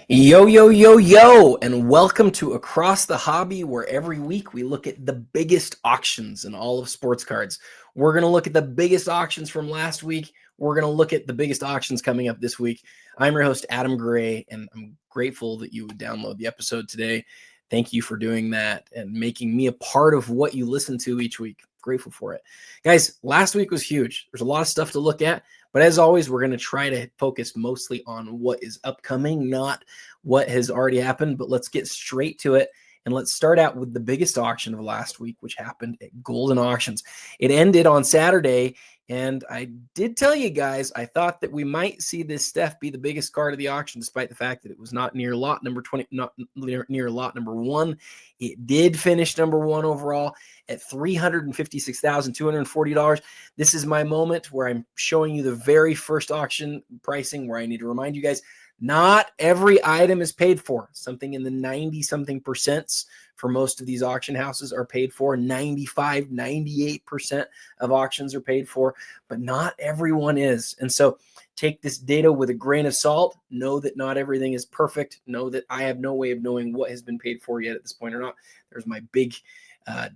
Yo, yo, yo, yo, and welcome to Across the Hobby, where every week we look at the biggest auctions in all of sports cards. We're going to look at the biggest auctions from last week. We're going to look at the biggest auctions coming up this week. I'm your host, Adam Gray, and I'm grateful that you would download the episode today. Thank you for doing that and making me a part of what you listen to each week. Grateful for it. Guys, last week was huge. There's a lot of stuff to look at. But as always, we're going to try to focus mostly on what is upcoming, not what has already happened. But let's get straight to it. And let's start out with the biggest auction of last week, which happened at Golden Auctions. It ended on Saturday. And I did tell you guys, I thought that we might see this Steph be the biggest card of the auction, despite the fact that it was not near lot number 20, not near lot number 1. It did finish number 1 overall at $356,240. This is my moment where I'm showing you the very first auction pricing, where I need to remind you guys, not every item is paid for. Something in the 90-something percents for most of these auction houses are paid for. 95, 98% of auctions are paid for, but not everyone is. And so take this data with a grain of salt. Know that not everything is perfect. Know that I have no way of knowing what has been paid for yet at this point or not. There's my big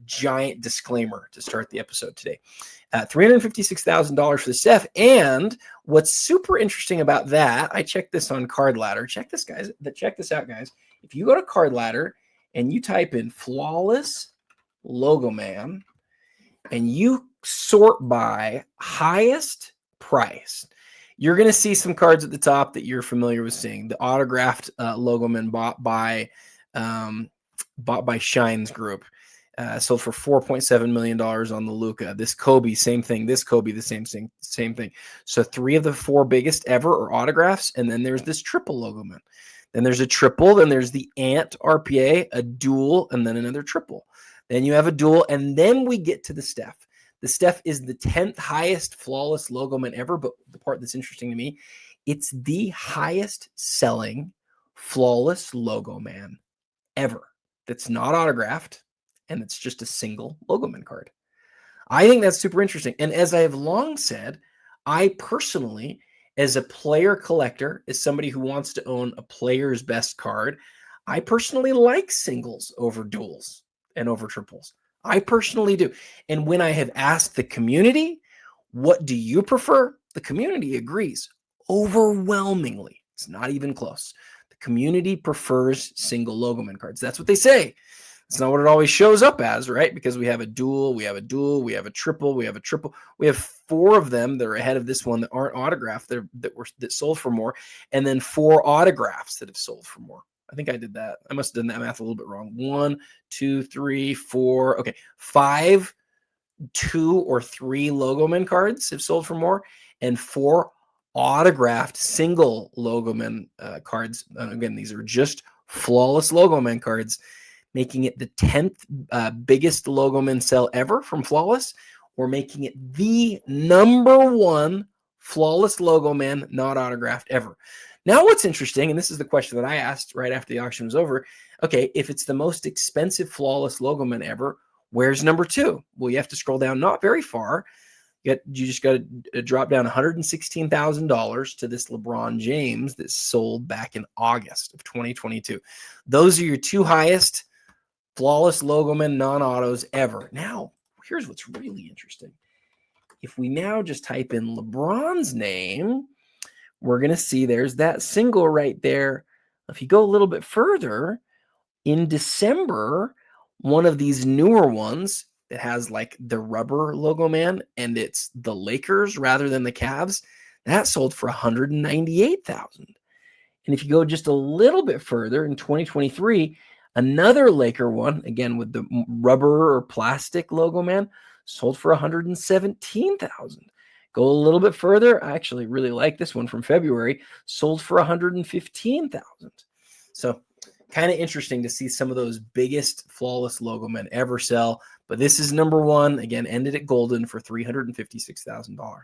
giant disclaimer to start the episode today. $356,000 for the Steph. And what's super interesting about that, I checked this on Card Ladder. Check this out, guys. If you go to Card Ladder and you type in flawless logo man and you sort by highest price, you're going to see some cards at the top that you're familiar with seeing. The autographed logo man bought by Shine's Group. Sold for $4.7 million on the Luka. This Kobe, same thing. This Kobe, the same thing. So 3 of the 4 biggest ever are autographs, and then there's this triple logo man. Then there's a triple, then there's the Ant RPA, a dual, and then another triple. Then you have a dual, and then we get to the Steph. The Steph is the 10th highest flawless logo man ever, but the part that's interesting to me, it's the highest selling flawless logo man ever that's not autographed, and it's just a single logo man card. I think that's super interesting. And as I have long said, I personally, as a player collector, as somebody who wants to own a player's best card, I personally like singles over duals and over triples. I personally do. And when I have asked the community, what do you prefer? The community agrees overwhelmingly. It's not even close. The community prefers single logo man cards. That's what they say. It's not what it always shows up as, right? Because we have a dual, we have a triple, we have a triple. We have 4 of them that are ahead of this one that aren't autographed that sold for more, and then 4 autographs that have sold for more. I think I did that. I must have done that math a little bit wrong. 1, 2, 3, 4. Okay, 5, 2 or 3 logo man cards have sold for more, and 4 autographed single logo man cards. Again, these are just flawless logo man cards, making it the 10th biggest logo man sell ever from Flawless, or making it the number 1 flawless logo man not autographed ever. Now, what's interesting, and this is the question that I asked right after the auction was over, okay, if it's the most expensive flawless logo man ever, where's number 2? Well, you have to scroll down not very far. You just got to drop down $116,000 to this LeBron James that sold back in August of 2022. Those are your 2 highest flawless logo man non-autos ever. Now, here's what's really interesting. If we now just type in LeBron's name, we're going to see there's that single right there. If you go a little bit further, in December, one of these newer ones that has like the rubber logo man and it's the Lakers rather than the Cavs, that sold for $198,000. And if you go just a little bit further in 2023, another Laker one, again with the rubber or plastic logo man, sold for $117,000. Go a little bit further. I actually really like this one from February, sold for $115,000. So kind of interesting to see some of those biggest flawless logo men ever sell. But this is number 1, again, ended at Golden for $356,000.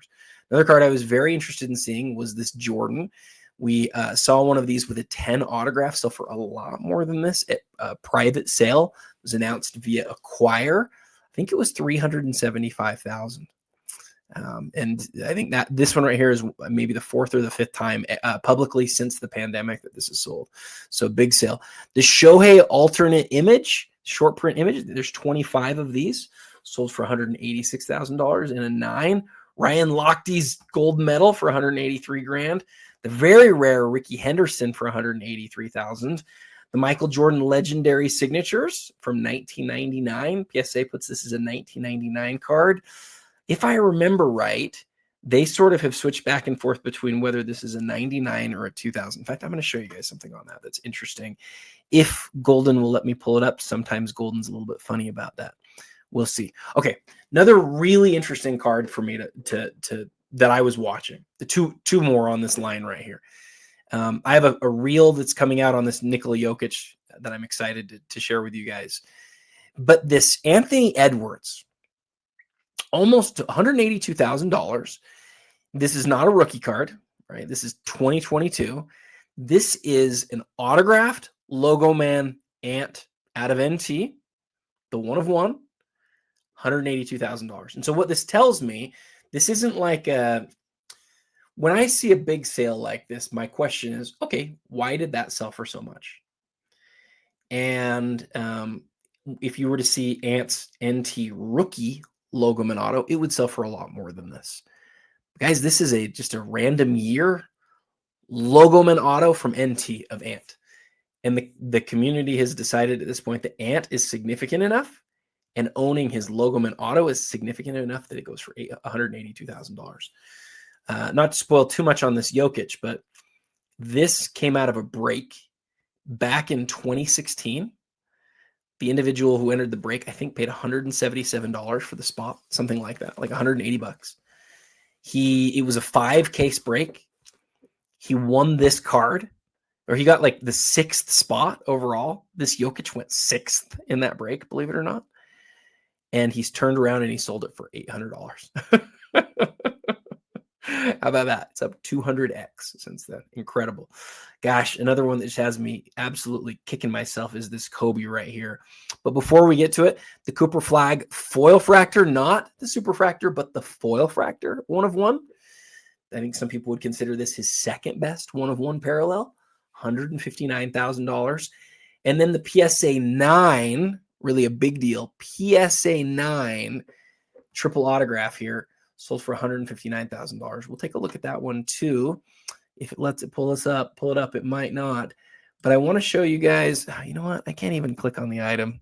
Another card I was very interested in seeing was this Jordan. We saw one of these with a 10 autograph sell for a lot more than this at a private sale. It was announced via Acquire. I think it was $375,000. And I think that this one right here is maybe the 4th or the 5th time publicly since the pandemic that this is sold. So big sale. The Shohei alternate image, short print image, there's 25 of these, sold for $186,000 in a 9. Ryan Lochte's gold medal for 183 grand. The very rare Ricky Henderson for 183,000. The Michael Jordan legendary signatures from 1999. PSA puts this as a 1999 card. If I remember right, they sort of have switched back and forth between whether this is a 99 or a 2000. In fact, I'm going to show you guys something on that that's interesting. If Golden will let me pull it up, sometimes Golden's a little bit funny about that. We'll see. Okay, another really interesting card for me to that I was watching. The two more on this line right here. I have a reel that's coming out on this Nikola Jokic that I'm excited to share with you guys. But this Anthony Edwards, almost $182,000. This is not a rookie card, right? This is 2022. This is an autographed Logo Man Ant out of NT, the 1 of 1, $182,000. And so what this tells me, this isn't like when I see a big sale like this, my question is, okay, why did that sell for so much? And if you were to see Ant's NT rookie Logo Man auto, it would sell for a lot more than this. Guys, this is just a random year Logo Man auto from NT of Ant. And the community has decided at this point that Ant is significant enough, and owning his Logo Man auto is significant enough that it goes for $182,000. Not to spoil too much on this Jokic, but this came out of a break back in 2016. The individual who entered the break, I think, paid $177 for the spot, something like that, like $180. It was a 5-case break. He won this card, or he got like the 6th spot overall. This Jokic went 6th in that break, believe it or not. And he's turned around and he sold it for $800. How about that? It's up 200x since then. Incredible. Gosh, another one that just has me absolutely kicking myself is this Kobe right here. But before we get to it, the Cooper Flag foil fractor, not the super fractor, but the foil fractor, 1 of 1. I think some people would consider this his second best 1 of 1 parallel, $159,000. And then the PSA 9, really a big deal, PSA 9 triple autograph here, sold for $159,000. We'll take a look at that one too. If it lets it pull it up, it might not. But I want to show you guys, you know what? I can't even click on the item.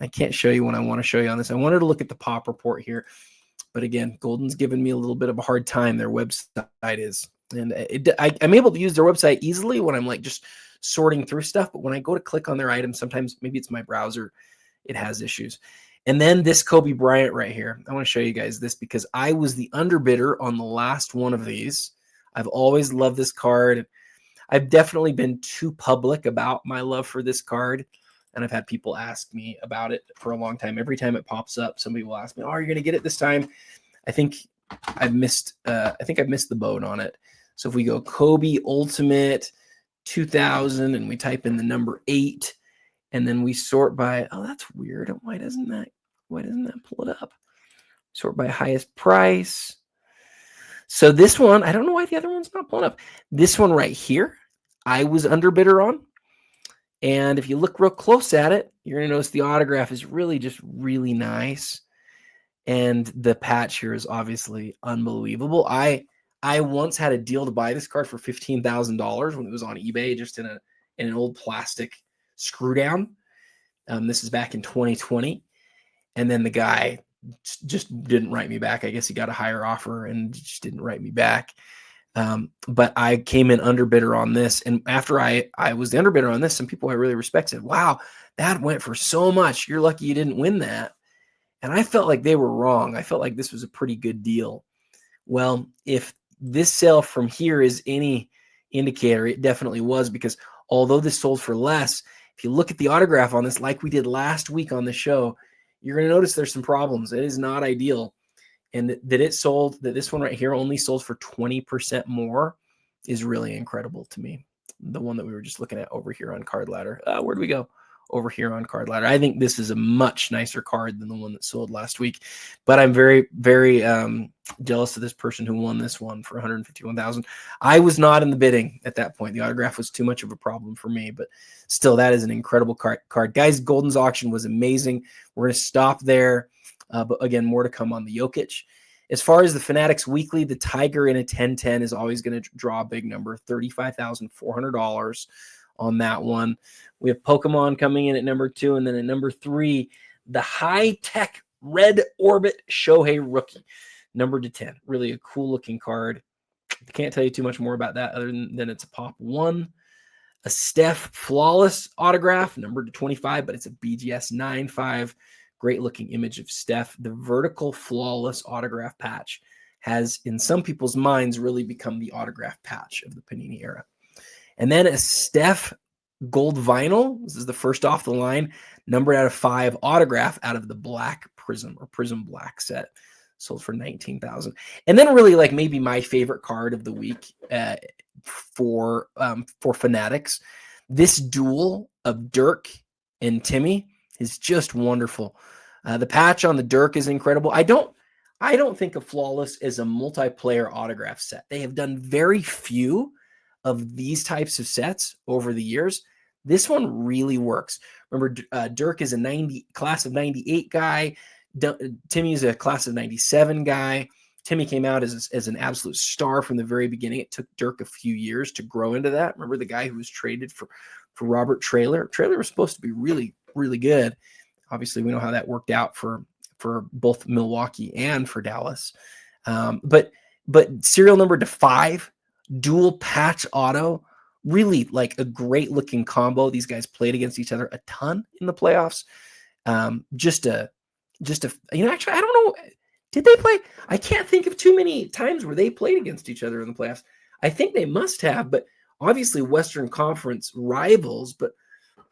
I can't show you what I want to show you on this. I wanted to look at the pop report here. But again, Golden's given me a little bit of a hard time. Their website is. And I'm able to use their website easily when I'm like just sorting through stuff. But when I go to click on their item, sometimes maybe it's my browser, it has issues. And then this Kobe Bryant right here. I want to show you guys this because I was the underbidder on the last one of these. I've always loved this card. I've definitely been too public about my love for this card. And I've had people ask me about it for a long time. Every time it pops up, somebody will ask me, "Oh, are you going to get it this time?" I think I've missed the boat on it. So if we go Kobe Ultimate 2000 and we type in the number 8, and then we sort by, oh, that's weird. Why doesn't that pull it up? Sort by highest price. So this one, I don't know why the other one's not pulling up. This one right here, I was underbidder on. And if you look real close at it, you're going to notice the autograph is really just really nice. And the patch here is obviously unbelievable. I once had a deal to buy this card for $15,000 when it was on eBay, just in an old plastic screw down. This is back in 2020. And then the guy just didn't write me back. I guess he got a higher offer and just didn't write me back. But I came in underbidder on this. And after I was the underbidder on this, some people I really respect said, "Wow, that went for so much. You're lucky you didn't win that." And I felt like they were wrong. I felt like this was a pretty good deal. Well, if this sale from here is any indicator, it definitely was, because although this sold for less, if you look at the autograph on this, like we did last week on the show, you're going to notice there's some problems. It is not ideal. And that this one right here only sold for 20% more is really incredible to me. The one that we were just looking at over here on Card Ladder. Where'd we go? over here on Card Ladder. I think this is a much nicer card than the one that sold last week, but I'm very, very jealous of this person who won this one for $151,000. I was not in the bidding at that point. The autograph was too much of a problem for me, but still, that is an incredible card. Guys, Golden's auction was amazing. We're going to stop there, but again, more to come on the Jokic. As far as the Fanatics Weekly, the Tiger in a 10-10 is always going to draw a big number, $35,400 on that one. We have Pokemon coming in at number 2, and then at number 3, the high-tech Red Orbit Shohei rookie, number 10. Really a cool-looking card. I can't tell you too much more about that other than it's a pop 1. A Steph Flawless autograph, number 25, but it's a BGS 9.5. Great-looking image of Steph. The vertical Flawless autograph patch has, in some people's minds, really become the autograph patch of the Panini era. And then a Steph gold vinyl. This is the first off the line, numbered out of 5 autograph out of the Black Prism or Prism Black set. Sold for $19,000. And then really like maybe my favorite card of the week for Fanatics. This duel of Dirk and Timmy is just wonderful. The patch on the Dirk is incredible. I don't think of Flawless as a multiplayer autograph set. They have done very few of these types of sets over the years. This one really works. Remember, Dirk is a class of 98 guy. Timmy is a class of 97 guy. Timmy came out as an absolute star from the very beginning. It took Dirk a few years to grow into that. Remember the guy who was traded for Robert Traylor? Traylor was supposed to be really, really good. Obviously, we know how that worked out for both Milwaukee and for Dallas. But serial number to 5, dual patch auto, really like a great looking combo. These guys played against each other a ton in the playoffs. Actually, I don't know. Did they play? I can't think of too many times where they played against each other in the playoffs. I think they must have, but obviously Western Conference rivals, but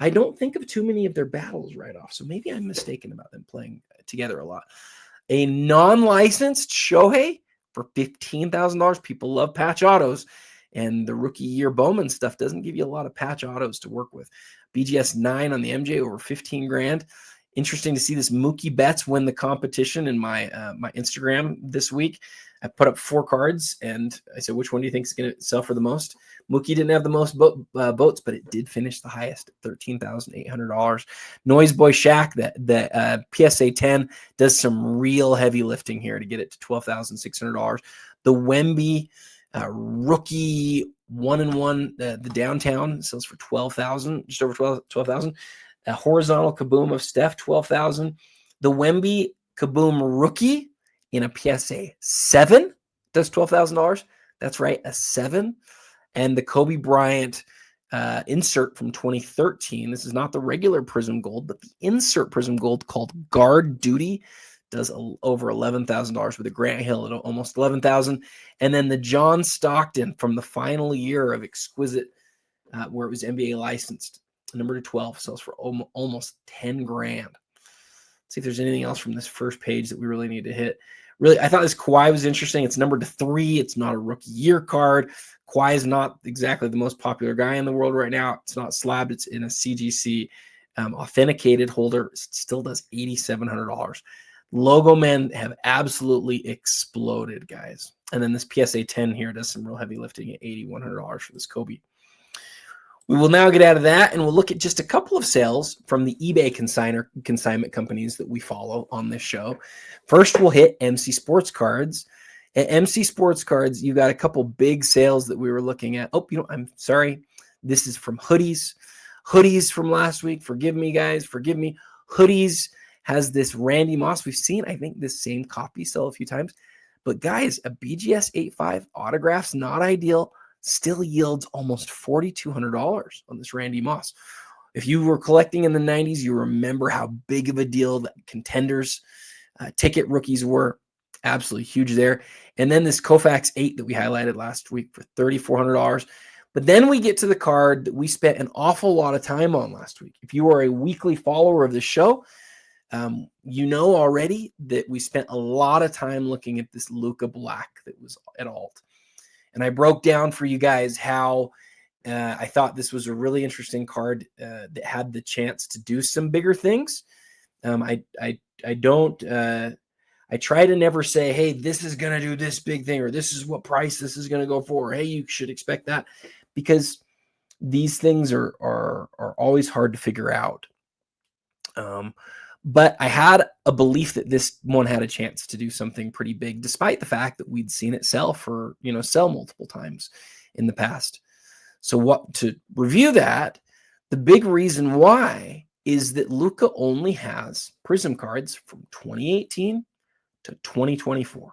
I don't think of too many of their battles right off. So maybe I'm mistaken about them playing together a lot. A non-licensed Shohei for $15,000. People love patch autos, and the rookie year Bowman stuff doesn't give you a lot of patch autos to work with. BGS 9 on the MJ, over 15 grand. Interesting to see this Mookie Betts win the competition in my my Instagram this week. I put up 4 cards, and I said, which one do you think is going to sell for the most? Mookie didn't have the most votes, but it did finish the highest at $13,800. Noise Boy Shaq, that PSA 10, does some real heavy lifting here to get it to $12,600. The Wemby rookie 1-in-1, the downtown, sells for $12,000, just over $12,000. A horizontal Kaboom of Steph, $12,000. The Wemby Kaboom rookie in a PSA 7 does $12,000. That's right, a 7. And the Kobe Bryant insert from 2013. This is not the regular Prism Gold, but the insert Prism Gold called Guard Duty does over $11,000 with a Grant Hill at almost $11,000. And then the John Stockton from the final year of Exquisite, where it was NBA licensed, number 12, sells for almost 10 grand. Let's see if there's anything else from this first page that we really need to hit. Really, I thought this Kawhi was interesting. It's numbered to 3. It's not a rookie year card. Kawhi is not exactly the most popular guy in the world right now. It's not slabbed. It's in a CGC authenticated holder. It still does $8,700. Logo men have absolutely exploded, guys. And then this PSA 10 here does some real heavy lifting at $8,100 for this Kobe. We will now get out of that, and we'll look at just a couple of sales from the eBay consignment companies that we follow on this show. First, we'll hit MC Sports Cards. At MC Sports Cards, you got a couple big sales that we were looking at. I'm sorry. This is from Hoodies. Hoodies from last week. Forgive me, guys. Forgive me. Hoodies has this Randy Moss. We've seen, I think, this same copy sell a few times. But, guys, a BGS 8.5 autograph's not ideal. Still yields almost $4,200 on this Randy Moss. If you were collecting in the 90s, you remember how big of a deal that Contenders ticket rookies were. Absolutely huge there. And then this Koufax 8 that we highlighted last week for $3,400. But then we get to the card that we spent an awful lot of time on last week. If you are a weekly follower of the show, you know already that we spent a lot of time looking at this Luka Black that was at alt. And I broke down for you guys how I thought this was a really interesting card that had the chance to do some bigger things. I don't. I try to never say, hey, this is going to do this big thing, or this is what price this is going to go for. Or, hey, you should expect that, because these things are always hard to figure out. But I had a belief that this one had a chance to do something pretty big, despite the fact that we'd seen it sell multiple times in the past. So to review that, the big reason why is that Luka only has Prism cards from 2018 to 2024.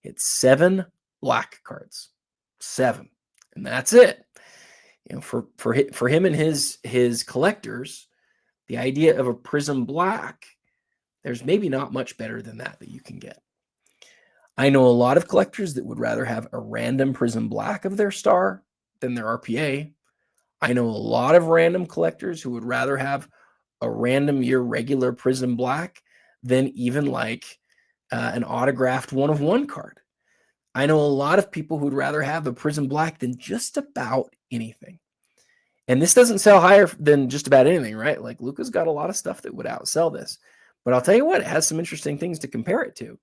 It's 7 black cards, 7, and that's it. For him and his collectors, the idea of a Prism black, there's maybe not much better than that you can get. I know a lot of collectors that would rather have a random Prism black of their star than their RPA. I know a lot of random collectors who would rather have a random year regular Prism black than even like an autographed 1/1 card. I know a lot of people who'd rather have a Prism black than just about anything. And this doesn't sell higher than just about anything, right? Like Luka's got a lot of stuff that would outsell this. But I'll tell you what, it has some interesting things to compare it to.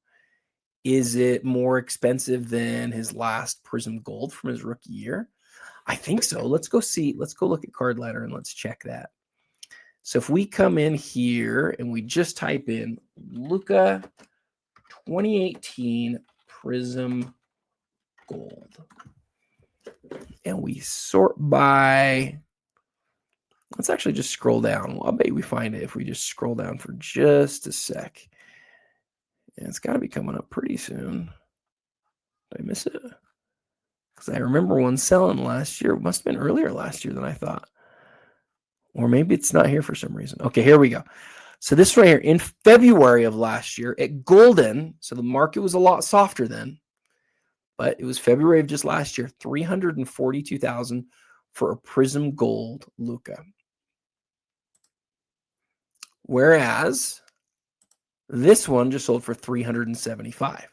Is it more expensive than his last Prism Gold from his rookie year? I think so. Let's go see. Let's go look at Card Ladder and let's check that. So if we come in here and we just type in Luka 2018 Prism Gold, and we sort by, let's actually just scroll down. Well, I'll bet we find it if we just scroll down for just a sec. And it's got to be coming up pretty soon. Did I miss it? Because I remember one selling last year. It must have been earlier last year than I thought. Or maybe it's not here for some reason. Okay, here we go. So this right here, in February of last year at Golden, so the market was a lot softer then, but it was February of just last year, $342,000 for a Prism Gold Luka. Whereas this one just sold for $375,000.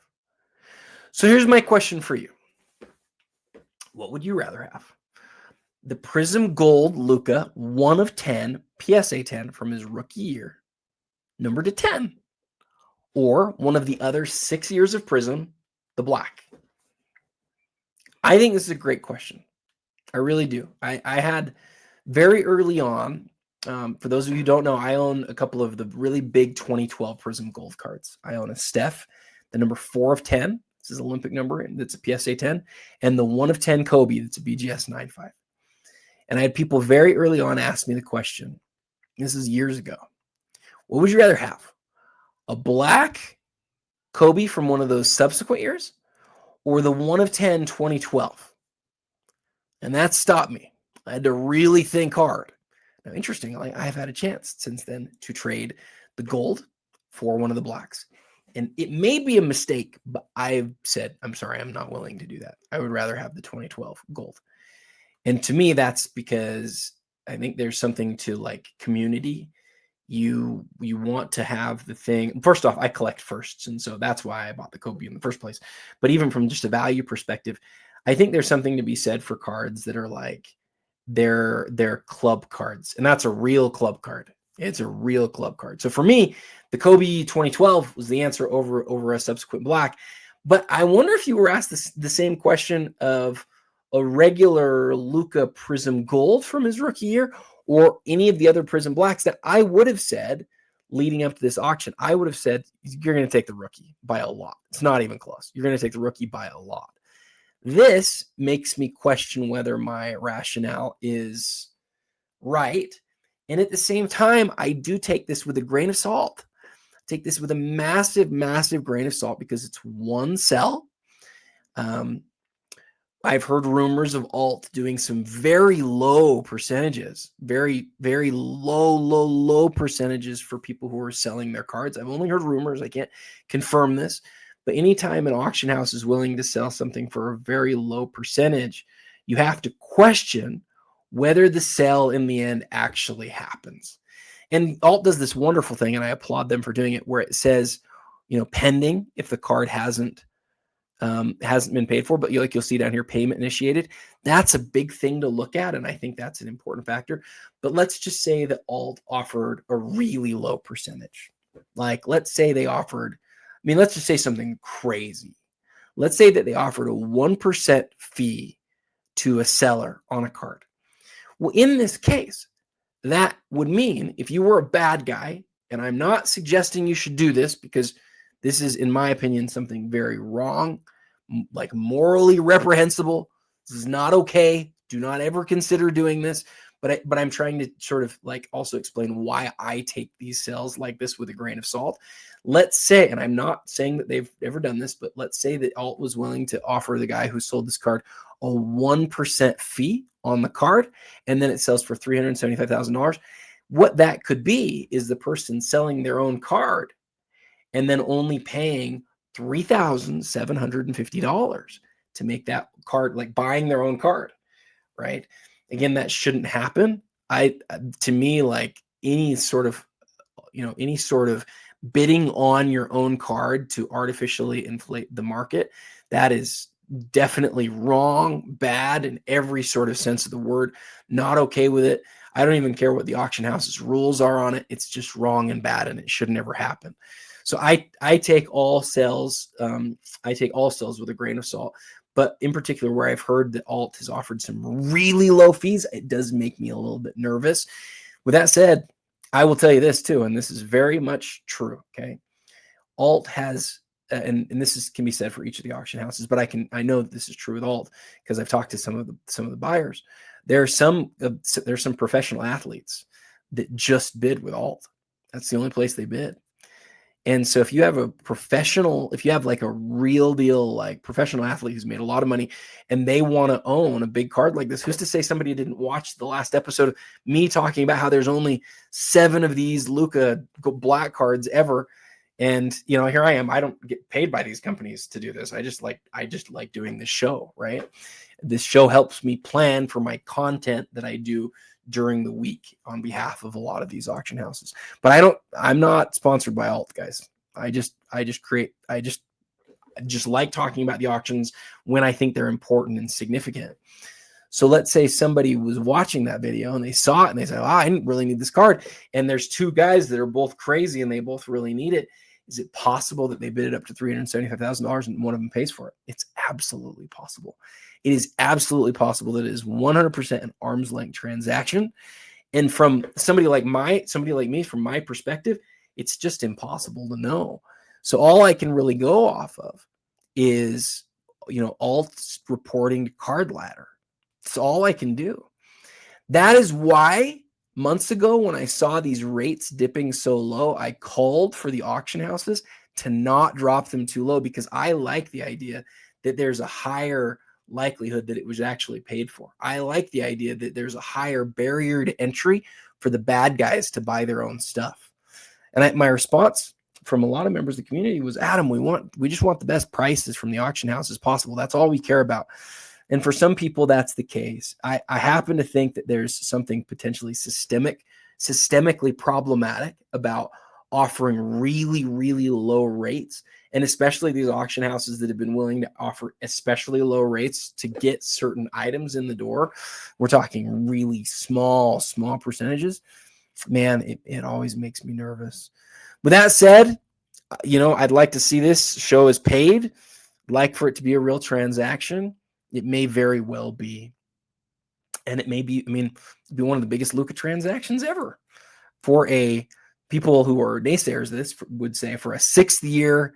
So here's my question for you. What would you rather have? The Prism Gold Luka 1/10 PSA 10 from his rookie year, numbered to 10, or one of the other 6 years of Prism, the black? I think this is a great question. I really do. I had very early on, for those of you who don't know, I own a couple of the really big 2012 Prism Gold cards. I own a Steph, the number 4/10. This is Olympic number, and that's a PSA 10, and the 1/10 Kobe, that's a BGS 9.5. And I had people very early on ask me the question, this is years ago, what would you rather have? A black Kobe from one of those subsequent years, or the 1/10 2012? And that stopped me. I had to really think hard. Now, interestingly, I have had a chance since then to trade the gold for one of the blacks. And it may be a mistake, but I've said, I'm sorry, I'm not willing to do that. I would rather have the 2012 gold. And to me, that's because I think there's something to like community. You want to have the thing. First off, I collect firsts, and so that's why I bought the Kobe in the first place. But even from just a value perspective, I think there's something to be said for cards that are like they're club cards, and that's a real club card. It's a real club card. So for me, the Kobe 2012 was the answer over a subsequent black. But I wonder if you were asked the same question of a regular Luka Prism Gold from his rookie year, or any of the other Prism blacks, that I would have said leading up to this auction, I would have said, you're going to take the rookie by a lot. It's not even close. You're going to take the rookie by a lot. This makes me question whether my rationale is right. And at the same time, I do take this with a grain of salt. Take this with a massive, massive grain of salt, because it's one sell. I've heard rumors of alt doing some very low percentages, very, very low percentages for people who are selling their cards. I've only heard rumors. I can't confirm this. But anytime an auction house is willing to sell something for a very low percentage, you have to question whether the sale in the end actually happens. And alt does this wonderful thing, and I applaud them for doing it, where it says, pending, if the card hasn't hasn't been paid for, but you'll see down here, payment initiated. That's a big thing to look at, and I think that's an important factor. But let's just say that alt offered a really low percentage. Like, let's say they offered, let's just say something crazy. Let's say that they offered a 1% fee to a seller on a card. Well, in this case, that would mean if you were a bad guy, and I'm not suggesting you should do this because this is, in my opinion, something very wrong, like morally reprehensible. This is not okay. Do not ever consider doing this. But I'm trying to sort of like also explain why I take these sales like this with a grain of salt. Let's say, and I'm not saying that they've ever done this, but let's say that alt was willing to offer the guy who sold this card a 1% fee on the card, and then it sells for $375,000. What that could be is the person selling their own card and then only paying $3,750 to make that card, like buying their own card, right? Again, that shouldn't happen. To me, like any sort of bidding on your own card to artificially inflate the market, that is definitely wrong, bad in every sort of sense of the word. Not okay with it. I don't even care what the auction house's rules are on it. It's just wrong and bad, and it should never happen. So I take all sales. I take all sales with a grain of salt. But in particular, where I've heard that alt has offered some really low fees, it does make me a little bit nervous. With that said, I will tell you this too, and this is very much true. Okay, alt has, and this can be said for each of the auction houses, but I know that this is true with alt because I've talked to some of the buyers. There's some professional athletes that just bid with alt. That's the only place they bid. And so if you have like a real deal, like professional athlete who's made a lot of money and they want to own a big card like this, who's to say somebody didn't watch the last episode of me talking about how there's only 7 of these Luka black cards ever. And, here I am. I don't get paid by these companies to do this. I just like doing this show, right? This show helps me plan for my content that I do during the week on behalf of a lot of these auction houses. But I'm not sponsored by alt, guys. I just like talking about the auctions when I think they're important and significant. So let's say somebody was watching that video and they saw it and they said, I didn't really need this card. And there's 2 guys that are both crazy and they both really need it. Is it possible that they bid it up to $375,000 and one of them pays for it? It's absolutely possible. It is absolutely possible that it is 100% an arm's length transaction. And from somebody like me, from my perspective, it's just impossible to know. So all I can really go off of is, alt's reporting to Card Ladder. That's all I can do. That is why months ago, when I saw these rates dipping so low, I called for the auction houses to not drop them too low, because I like the idea that there's a higher likelihood that it was actually paid for. I like the idea that there's a higher barrier to entry for the bad guys to buy their own stuff. And my response from a lot of members of the community was, Adam, we just want the best prices from the auction house as possible. That's all we care about. And for some people, that's the case. I happen to think that there's something potentially systemically problematic about offering really, really low rates. And especially these auction houses that have been willing to offer especially low rates to get certain items in the door. We're talking really small percentages. Man, it always makes me nervous. With that said, I'd like to see this show as paid. I'd like for it to be a real transaction. It may very well be. And it may be, be one of the biggest Luka transactions ever. For people who are naysayers, this would say for a sixth year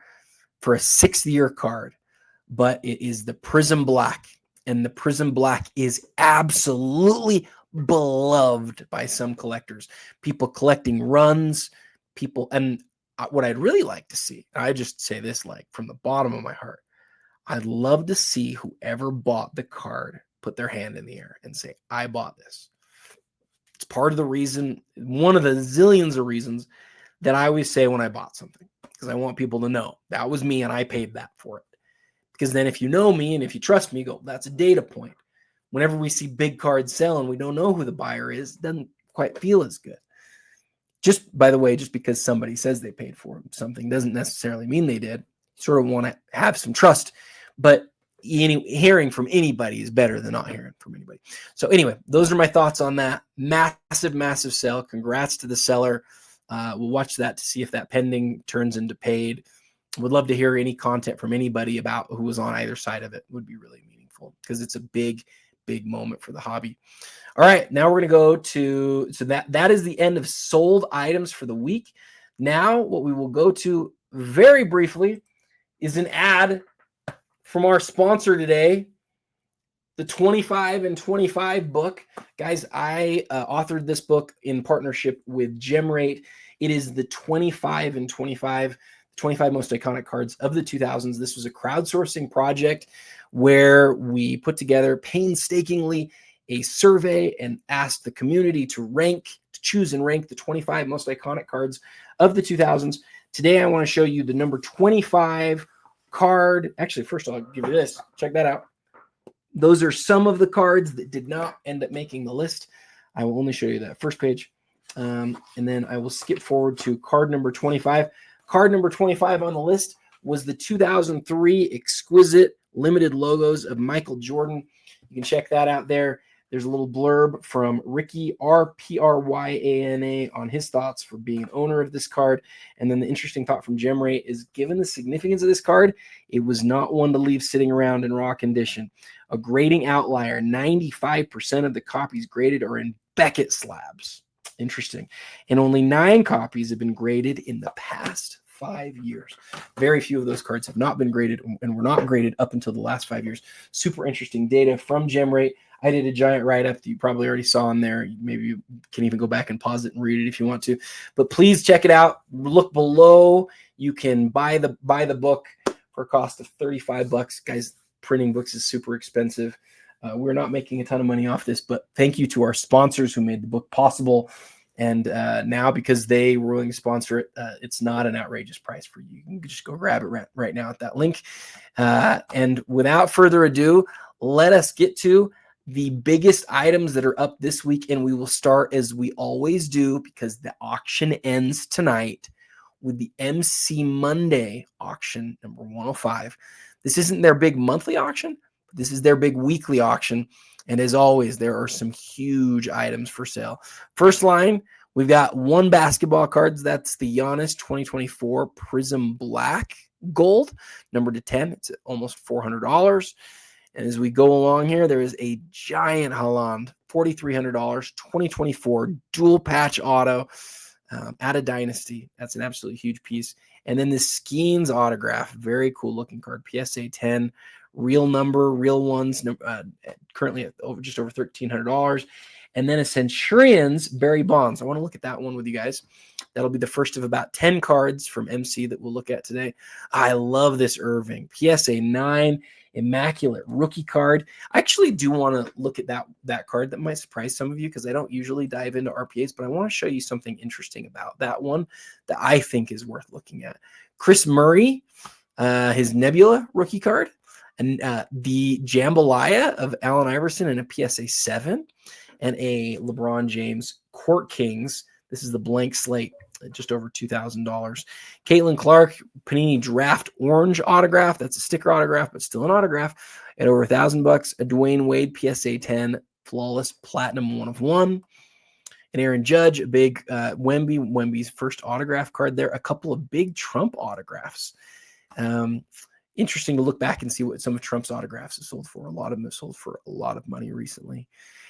card. But it is the Prism Black. And the Prism Black is absolutely beloved by some collectors. People collecting runs, and what I'd really like to see, I just say this like from the bottom of my heart, I'd love to see whoever bought the card put their hand in the air and say, I bought this. It's part of the reason, one of the zillions of reasons that I always say when I bought something, because I want people to know that was me and I paid that for it. Because then if you know me and if you trust me, that's a data point. Whenever we see big cards sell and we don't know who the buyer is, it doesn't quite feel as good. Just, by the way, just because somebody says they paid for something doesn't necessarily mean they did. You sort of want to have some trust but hearing from anybody is better than not hearing from anybody. So anyway, those are my thoughts on that. Massive sale. Congrats to the seller. We'll watch that to see if that pending turns into paid. Would love to hear any content from anybody about who was on either side of it. Would be really meaningful because it's a big moment for the hobby. All right, now we're going to go to, so that is the end of sold items for the week. Now what we will go to very briefly is an ad from our sponsor today, the 25 and 25 book. Guys, I authored this book in partnership with GemRate. It is the 25 and 25 most iconic cards of the 2000s. This was a crowdsourcing project where we put together painstakingly a survey and asked the community to choose and rank the 25 most iconic cards of the 2000s. Today, I want to show you the number 25 card. Actually, first I'll give you this. Check that out. Those are some of the cards that did not end up making the list. I will only show you that first page. And then I will skip forward to card number 25. Card number 25 on the list was the 2003 exquisite limited logos of Michael Jordan. You can check that out there. There's a little blurb from Ricky RPRYANA on his thoughts for being an owner of this card. And then the interesting thought from GemRate is, given the significance of this card, it was not one to leave sitting around in raw condition. A grading outlier, 95% of the copies graded are in Beckett slabs. Interesting. And only 9 copies have been graded in the past 5 years. Very few of those cards have not been graded and were not graded up until the last 5 years. Super interesting data from GemRate. I did a giant write-up that you probably already saw in there. Maybe you can even go back and pause it and read it if you want to. But please check it out. Look below. You can buy the book for a cost of $35. Guys, printing books is super expensive. We're not making a ton of money off this, but thank you to our sponsors who made the book possible. And now, because they were willing to sponsor it, it's not an outrageous price for you. You can just go grab it right now at that link. And without further ado, let us get to the biggest items that are up this week. And we will start, as we always do, because the auction ends tonight, with the MC Monday auction, number 105. This isn't their big monthly auction. This is their big weekly auction. And as always, there are some huge items for sale. First line, we've got 1 basketball cards. That's the Giannis 2024 Prism Black Gold, number to 10. It's almost $400. And as we go along here, there is a giant Haaland, $4,300, 2024 dual patch auto out of Dynasty. That's an absolutely huge piece. And then the Skeens autograph, very cool looking card, PSA 10. Real number, real ones, currently at just over $1,300. And then a Centurions Barry Bonds. I want to look at that one with you guys. That'll be the first of about 10 cards from MC that we'll look at today. I love this Irving. PSA 9, immaculate rookie card. I actually do want to look at that card. That might surprise some of you because I don't usually dive into RPAs, but I want to show you something interesting about that one that I think is worth looking at. Chris Murray, his Nebula rookie card. And the Jambalaya of Allen Iverson in a PSA 7, and a LeBron James Court Kings. This is the blank slate, just over $2,000. Caitlin Clark, Panini Draft Orange autograph. That's a sticker autograph, but still an autograph at over $1,000. A Dwayne Wade PSA 10 Flawless Platinum 1 of 1. And Aaron Judge, a big Wemby's first autograph card there. A couple of big Trump autographs. Interesting to look back and see what some of Trump's autographs have sold for. A lot of them have sold for a lot of money recently.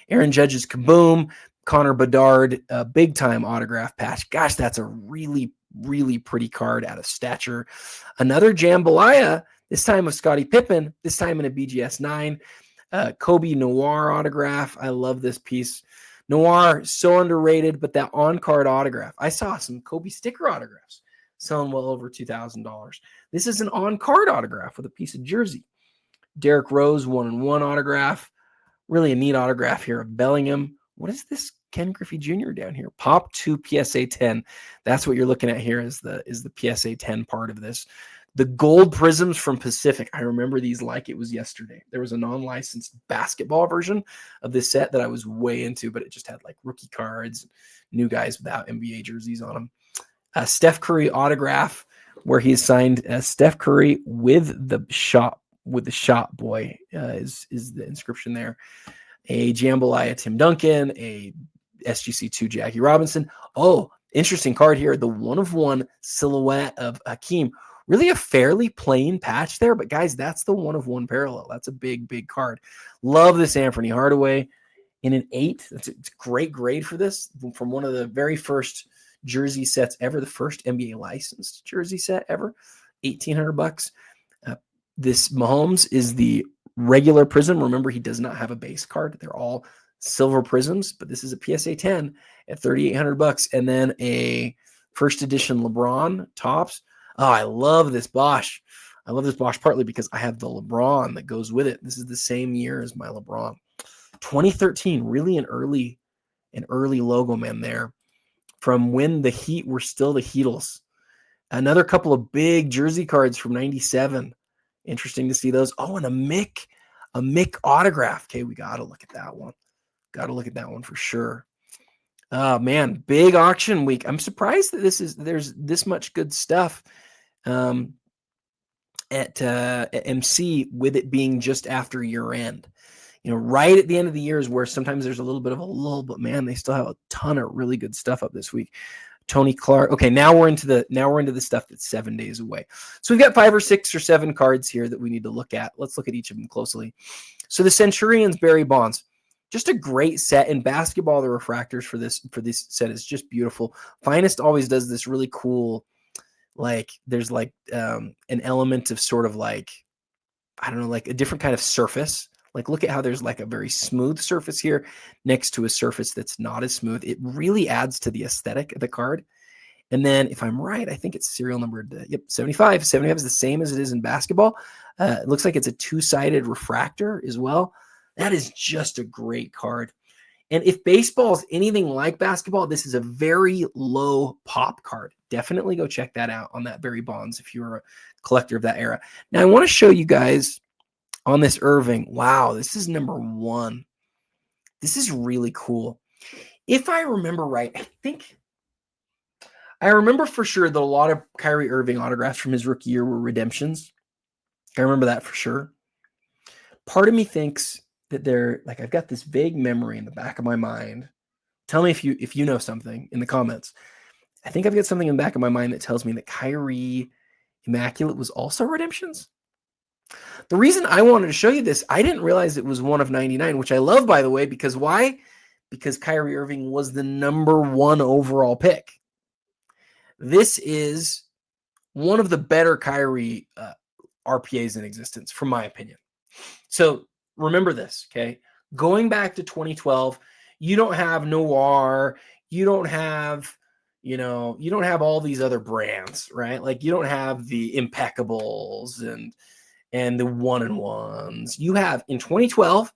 Aaron Judge's Kaboom, Connor Bedard, a big-time autograph patch. Gosh, that's a really, really pretty card out of stature. Another Jambalaya, this time of Scottie Pippen, this time in a BGS 9. Kobe Noir autograph. I love this piece. Noir, so underrated, but that on-card autograph. I saw some Kobe sticker autographs selling well over $2,000. This is an on-card autograph with a piece of jersey. Derrick Rose 1-1 autograph. Really a neat autograph here of Bellingham. What is this? Ken Griffey Jr. down here. Pop 2 PSA 10. That's what you're looking at here is the PSA 10 part of this. The gold prisms from Pacific. I remember these like it was yesterday. There was a non-licensed basketball version of this set that I was way into, but it just had like rookie cards, new guys without NBA jerseys on them. Steph Curry autograph where he signed Steph Curry with the shot with the shot boy is the inscription there. A Jambalaya Tim Duncan, a SGC2 Jackie Robinson. Oh, interesting card here. The 1/1 silhouette of Hakeem. Really a fairly plain patch there, but guys, that's the 1/1 parallel. That's a big, big card. Love this Anthony Hardaway in an 8. It's a great grade for this from one of the very first jersey sets ever, the first NBA licensed jersey set ever, $1,800. This Mahomes is the regular prism. Remember, he does not have a base card. They're all silver prisms, but this is a PSA 10 at $3,800. And then a first edition LeBron tops. Oh, I love this Bosch. I love this Bosch partly because I have the LeBron that goes with it. This is the same year as my LeBron. 2013, really an early logo man there from when the Heat were still the Heatles. Another couple of big jersey cards from 97. Interesting to see those. Oh, and a Mick autograph. Okay, we got to look at that one. Got to look at that one for sure. Oh man, big auction week. I'm surprised that there's this much good stuff at MC with it being just after year end. Right at the end of the year is where sometimes there's a little bit of a lull, but man, they still have a ton of really good stuff up this week. Tony Clark. Okay, now we're into the stuff that's 7 days away. So we've got 5 or 6 or 7 cards here that we need to look at. Let's look at each of them closely. So the Centurions Barry Bonds, just a great set in basketball. The refractors for this set is just beautiful. Finest always does this really cool, there's an element of sort of I don't know, a different kind of surface. Look at how there's a very smooth surface here next to a surface that's not as smooth. It really adds to the aesthetic of the card. And then if I'm right, I think it's serial numbered. 75. 75 is the same as it is in basketball. It looks like it's a 2-sided refractor as well. That is just a great card. And if baseball is anything like basketball, this is a very low pop card. Definitely go check that out on that Barry Bonds if you're a collector of that era. Now I want to show you guys on this Irving. Wow, this is number 1. This is really cool. If I remember right, I remember for sure that a lot of Kyrie Irving autographs from his rookie year were redemptions. I remember that for sure. Part of me thinks that they're I've got this vague memory in the back of my mind. Tell me if you know something in the comments. I think I've got something in the back of my mind that tells me that Kyrie Immaculate was also redemptions. The reason I wanted to show you this, I didn't realize it was 1 of 99, which I love, by the way, because why? Because Kyrie Irving was the number 1 overall pick. This is one of the better Kyrie RPAs in existence, from my opinion. So remember this, okay? Going back to 2012, you don't have Noir, you don't have all these other brands, right? You don't have the Impeccables and the 1-and-1s. You have, in 2012,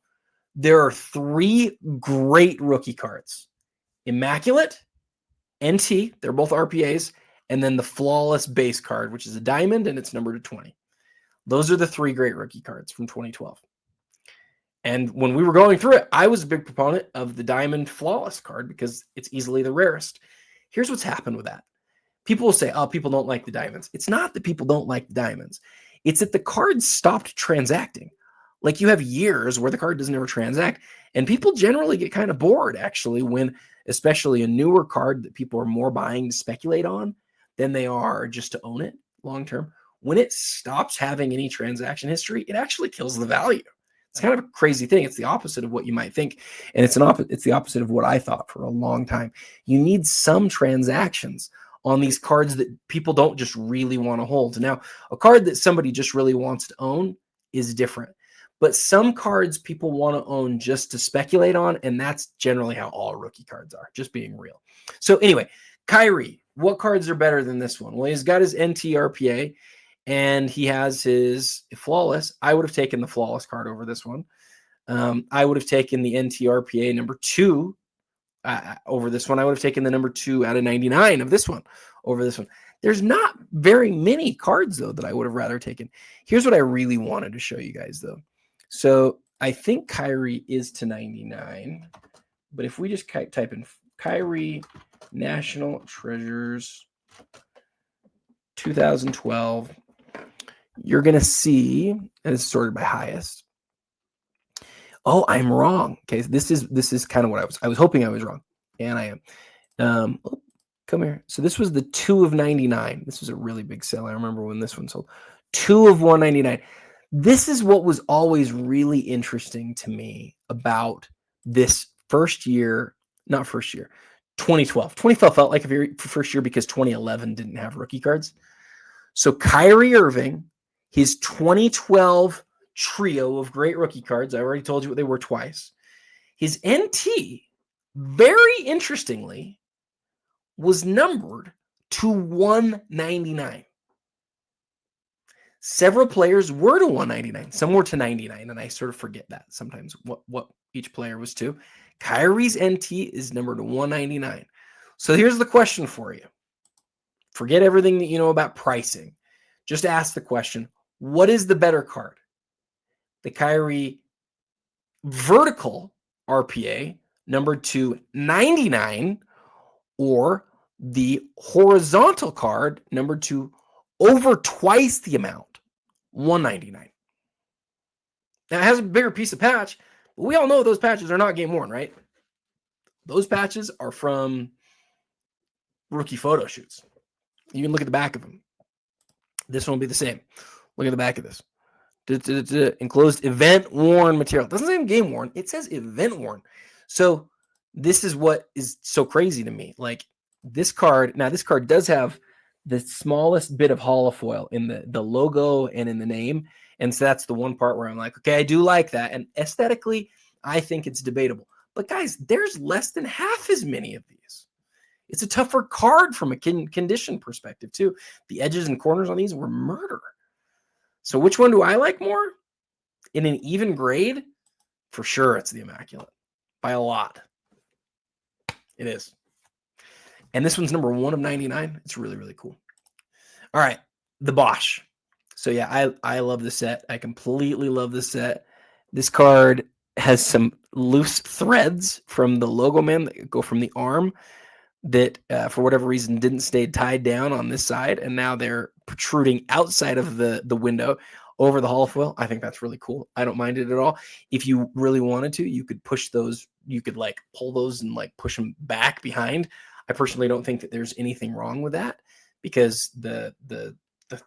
there are 3 great rookie cards. Immaculate, NT, they're both RPAs, and then the Flawless base card, which is a diamond, and it's numbered to 20. Those are the 3 great rookie cards from 2012. And when we were going through it, I was a big proponent of the Diamond Flawless card because it's easily the rarest. Here's what's happened with that. People will say, oh, people don't like the diamonds. It's not that people don't like the diamonds. It's that the cards stopped transacting. You have years where the card doesn't ever transact. And people generally get kind of bored, actually, when especially a newer card that people are more buying to speculate on than they are just to own it long term. When it stops having any transaction history, it actually kills the value. It's kind of a crazy thing. It's the opposite of what you might think. And it's the opposite of what I thought for a long time. You need some transactions on these cards that people don't just really want to hold. Now, a card that somebody just really wants to own is different. But some cards people want to own just to speculate on, and that's generally how all rookie cards are, just being real. So anyway, Kyrie, what cards are better than this one? Well, he's got his NT RPA, and he has his Flawless. I would have taken the Flawless card over this one. I would have taken the NT RPA number 2 over this one. I would have taken the number 2 out of 99 of this one over this one. There's not very many cards, though, that I would have rather taken. Here's what I really wanted to show you guys, though. So I think Kyrie is to 99, but if we just type in Kyrie National Treasures 2012, you're going to see, and it's sorted by highest. Oh, I'm wrong. Okay, this is kind of what I was hoping I was wrong, and I am. Come here. So this was the 2 of 99. This was a really big sale. I remember when this one sold. 2 of 199. This is what was always really interesting to me about this first year, not first year, 2012. 2012 felt like a very first year because 2011 didn't have rookie cards. So Kyrie Irving, his 2012 trio of great rookie cards, I already told you what they were twice. His NT, very interestingly, was numbered to 199. Several players were to 199. Some were to 99, and I sort of forget that sometimes what each player was to. Kyrie's NT is numbered to 199. So here's the question for you. Forget everything that you know about pricing. Just ask the question, what is the better card? The Kyrie vertical RPA numbered to 99, or the horizontal card numbered to over twice the amount, 199. Now it has a bigger piece of patch, but we all know those patches are not game worn, right? Those patches are from rookie photo shoots. You can look at the back of them. This one will be the same. Look at the back of this. Enclosed event worn material. It doesn't say game worn. It says event worn. So this is what is so crazy to me. Like this card, now this card does have the smallest bit of holofoil in the logo and in the name. And so that's the one part where I'm like, okay, I do like that. And aesthetically, I think it's debatable. But guys, there's less than half as many of these. It's a tougher card from a condition perspective too. The edges and corners on these were murder. So which one do I like more? In an even grade, for sure it's the Immaculate. By a lot. It is. And this one's number 1 of 99. It's really, really cool. All right, the Bosch. So yeah, I love the set. I completely love the set. This card has some loose threads from the logo man that go from the arm that for whatever reason didn't stay tied down on this side, and now they're protruding outside of the window over the holofoil. I think that's really cool. I don't mind it at all. If you really wanted to, you could push those, you could like pull those and like push them back behind. I personally don't think that there's anything wrong with that, because the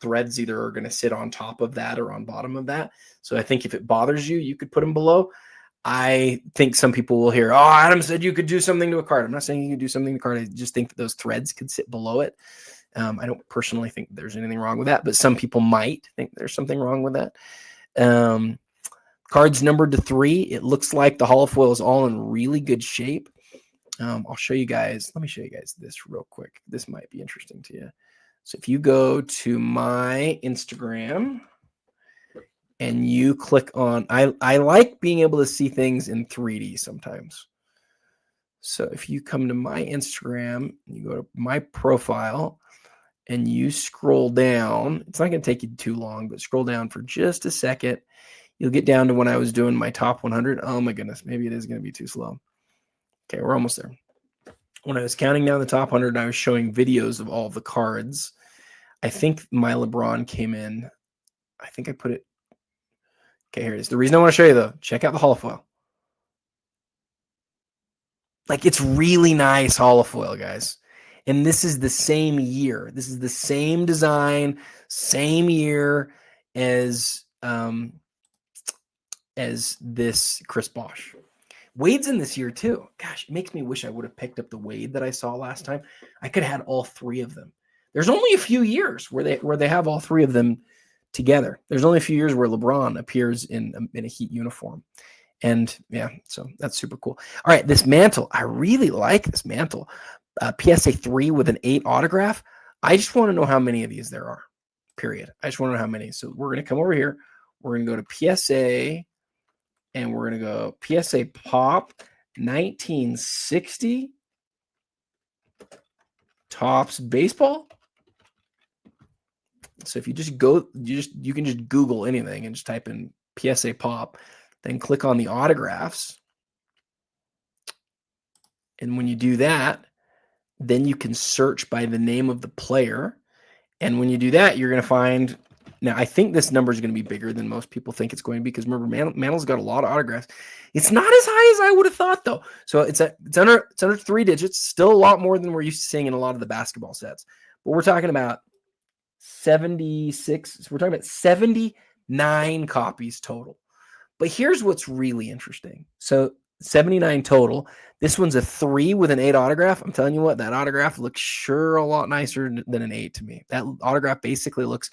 threads either are going to sit on top of that or on bottom of that. So I think if it bothers you, you could put them below. I think some people will hear, oh, Adam said you could do something to a card. I'm not saying you could do something to a card. I just think that those threads could sit below it. I don't personally think there's anything wrong with that, but some people might think there's something wrong with that. Cards numbered to 3. It looks like the holofoil is all in really good shape. I'll show you guys. Let me show you guys this real quick. This might be interesting to you. So if you go to my Instagram and you click on, I like being able to see things in 3D sometimes. So if you come to my Instagram, you go to my profile and you scroll down, it's not going to take you too long, but scroll down for just a second. You'll get down to when I was doing my top 100. Oh my goodness, maybe it is going to be too slow. Okay, we're almost there. When I was counting down the top 100, I was showing videos of all of the cards. I think my LeBron came in. I think I put it. Okay, here it is. The reason I want to show you, though, check out the holofoil. Like, it's really nice holofoil, guys. And this is the same year. This is the same design, same year as this Chris Bosh. Wade's in this year too. Gosh, it makes me wish I would have picked up the Wade that I saw last time. I could have had all 3 of them. There's only a few years where they have all 3 of them together. There's only a few years where LeBron appears in a Heat uniform. And yeah, so that's super cool. All right, this mantle. I really like this mantle. PSA 3 with an 8 autograph. I just want to know how many of these there are, period. I just want to know how many. So we're going to come over here. We're going to go to PSA, and we're going to go PSA Pop 1960 Topps Baseball. So if you just go, you can just Google anything and just type in PSA Pop, then click on the autographs. And when you do that, then you can search by the name of the player. And when you do that, you're going to find Now, I think this number is going to be bigger than most people think it's going to be because remember, Mantle's got a lot of autographs. It's not as high as I would have thought, though. So it's under 3 digits, still a lot more than we're used to seeing in a lot of the basketball sets. But we're talking about 76. So we're talking about 79 copies total. But here's what's really interesting. So 79 total. This one's a 3 with an 8 autograph. I'm telling you what, that autograph looks sure a lot nicer than an 8 to me. That autograph basically looks,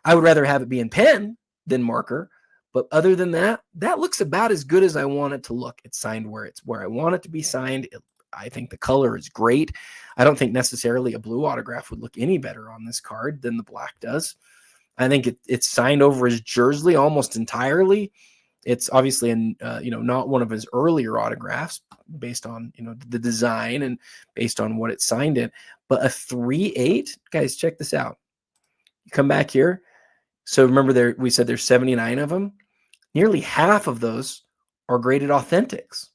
I would rather have it be in pen than marker. But other than that, that looks about as good as I want it to look. It's signed where I want it to be signed. I think the color is great. I don't think necessarily a blue autograph would look any better on this card than the black does. I think it's signed over his jersey almost entirely. It's obviously not one of his earlier autographs based on the design and based on what it's signed in, but a 3/8. Guys, check this out. You come back here. So remember, we said there's 79 of them. Nearly half of those are graded authentics.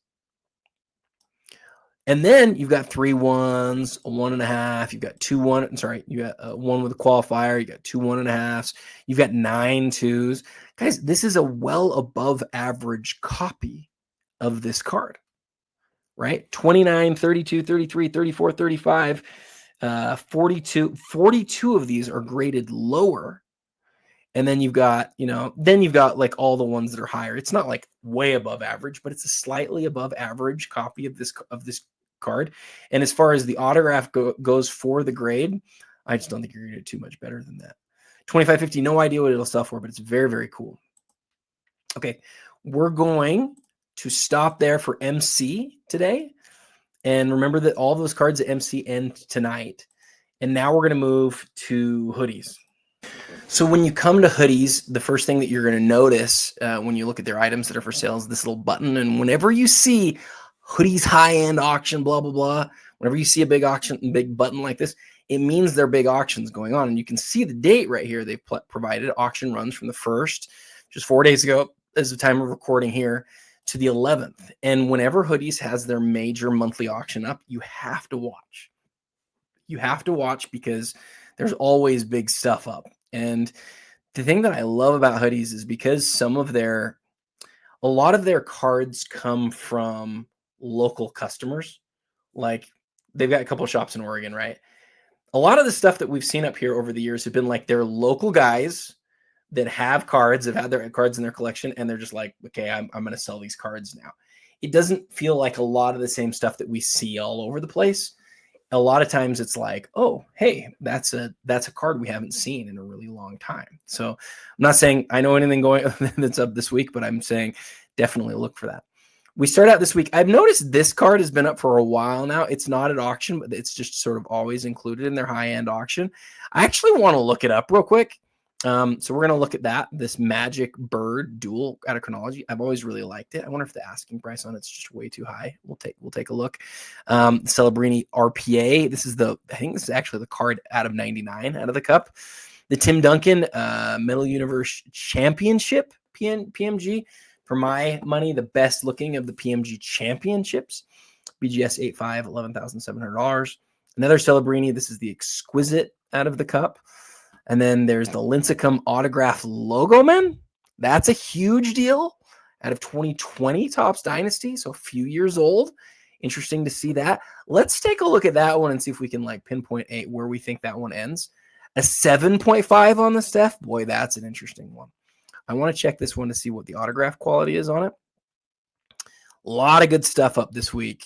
And then you've got 3 1s, a 1.5. You've got 2 1. Sorry, you got 1 with a qualifier. You got 2 1.5s. You've got 9 2s. Guys, this is a well above average copy of this card, right? 29, 32, 33, 34, 35, 42. 42 of these are graded lower. And then you've got, like all the ones that are higher. It's not like way above average, but it's a slightly above average copy of this card. And as far as the autograph goes for the grade, I just don't think you're going to do too much better than that. 2550, no idea what it'll sell for, but it's very, very cool. Okay, we're going to stop there for MC today. And remember that all those cards at MC end tonight. And now we're going to move to hoodies. So when you come to hoodies, the first thing that you're going to notice when you look at their items that are for sale is this little button. And whenever you see hoodies high-end auction, blah, blah, blah, whenever you see a big auction, big button like this, it means there are big auctions going on. And you can see the date right here. They've provided auction runs from the 1st, just 4 days ago, as the time of recording here, to the 11th. And whenever hoodies has their major monthly auction up, you have to watch. You have to watch because there's always big stuff up. And the thing that I love about hoodies is because a lot of their cards come from local customers. Like they've got a couple of shops in Oregon, right? A lot of the stuff that we've seen up here over the years have been like they're local guys that have cards, that have their cards in their collection, and they're just like, okay, I'm going to sell these cards now. It doesn't feel like a lot of the same stuff that we see all over the place. A lot of times it's like, oh, hey, that's a card we haven't seen in a really long time. So I'm not saying I know anything going that's up this week, but I'm saying definitely look for that. We start out this week. I've noticed this card has been up for a while now. It's not at auction, but it's just sort of always included in their high-end auction. I actually want to look it up real quick. So we're going to look at this Magic Bird dual out of Chronology. I've always really liked it. I wonder if the asking price on it's just way too high. We'll take a look. Celebrini RPA. I think this is actually the card out of 99 out of the cup. The Tim Duncan Metal Universe Championship PMG. For my money, the best looking of the PMG championships. BGS 85, $11,700. Another Celebrini. This is the Exquisite out of the cup. And then there's the Lincecum autograph logo man. That's a huge deal out of 2020 Topps Dynasty. So a few years old. Interesting to see that. Let's take a look at that one and see if we can pinpoint where we think that one ends. A 7.5 on the Steph. Boy, that's an interesting one. I want to check this one to see what the autograph quality is on it. A lot of good stuff up this week.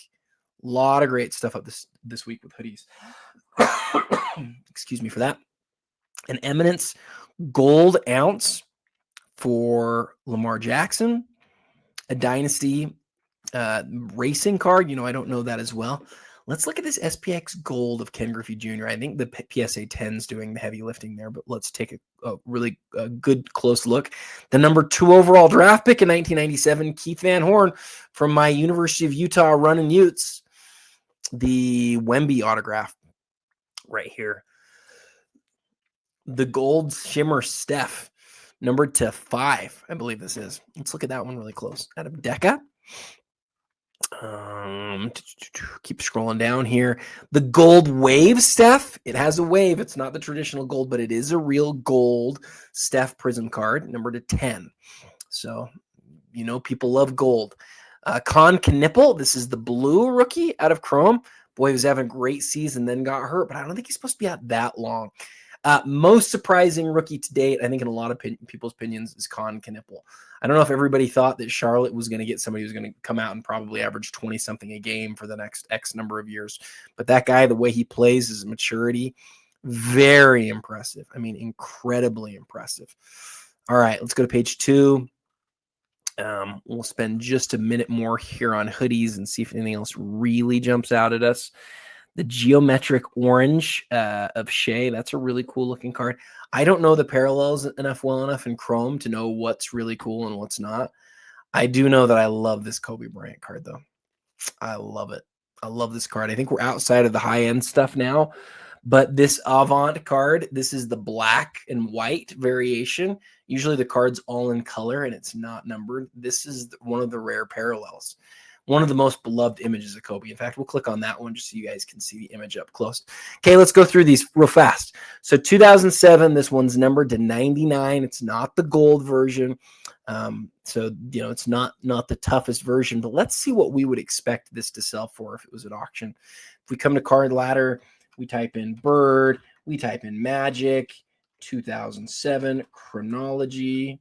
A lot of great stuff up this week with hoodies. Excuse me for that. An Eminence gold ounce for Lamar Jackson. A Dynasty racing card. I don't know that as well. Let's look at this SPX gold of Ken Griffey Jr. I think the PSA 10's doing the heavy lifting there, but let's take a really good close look. The number 2 overall draft pick in 1997, Keith Van Horn from my University of Utah running Utes. The Wemby autograph right here. The gold shimmer Steph, numbered to 5, I believe this is. Let's look at that one really close. Out of Deca. Keep scrolling down here. The gold wave Steph. It has a wave. It's not the traditional gold, but it is a real gold Steph Prism card, number to 10. So, people love gold. Con Knipple. This is the blue rookie out of Chrome. Boy, he was having a great season, then got hurt, but I don't think he's supposed to be out that long. Most surprising rookie to date, I think in a lot of people's opinions, is Con Knipple. I don't know if everybody thought that Charlotte was going to get somebody who's going to come out and probably average 20-something a game for the next X number of years. But that guy, the way he plays, his maturity, very impressive. I mean, incredibly impressive. All right, let's go to page 2. We'll spend just a minute more here on hoodies and see if anything else really jumps out at us. The geometric orange of Shea, that's a really cool looking card. I don't know the parallels well enough in Chrome to know what's really cool and what's not. I do know that I love this Kobe Bryant card, though. I love it. I love this card. I think we're outside of the high-end stuff now, but this Avant card, this is the black and white variation. Usually the card's all in color and it's not numbered. This is one of the rare parallels. One of the most beloved images of Kobe. In fact, we'll click on that one just so you guys can see the image up close. Okay, let's go through these real fast. So 2007, this one's numbered to 99. It's not the gold version. So, it's not the toughest version, but let's see what we would expect this to sell for if it was at auction. If we come to Card Ladder, we type in Bird, we type in Magic, 2007, Chronology.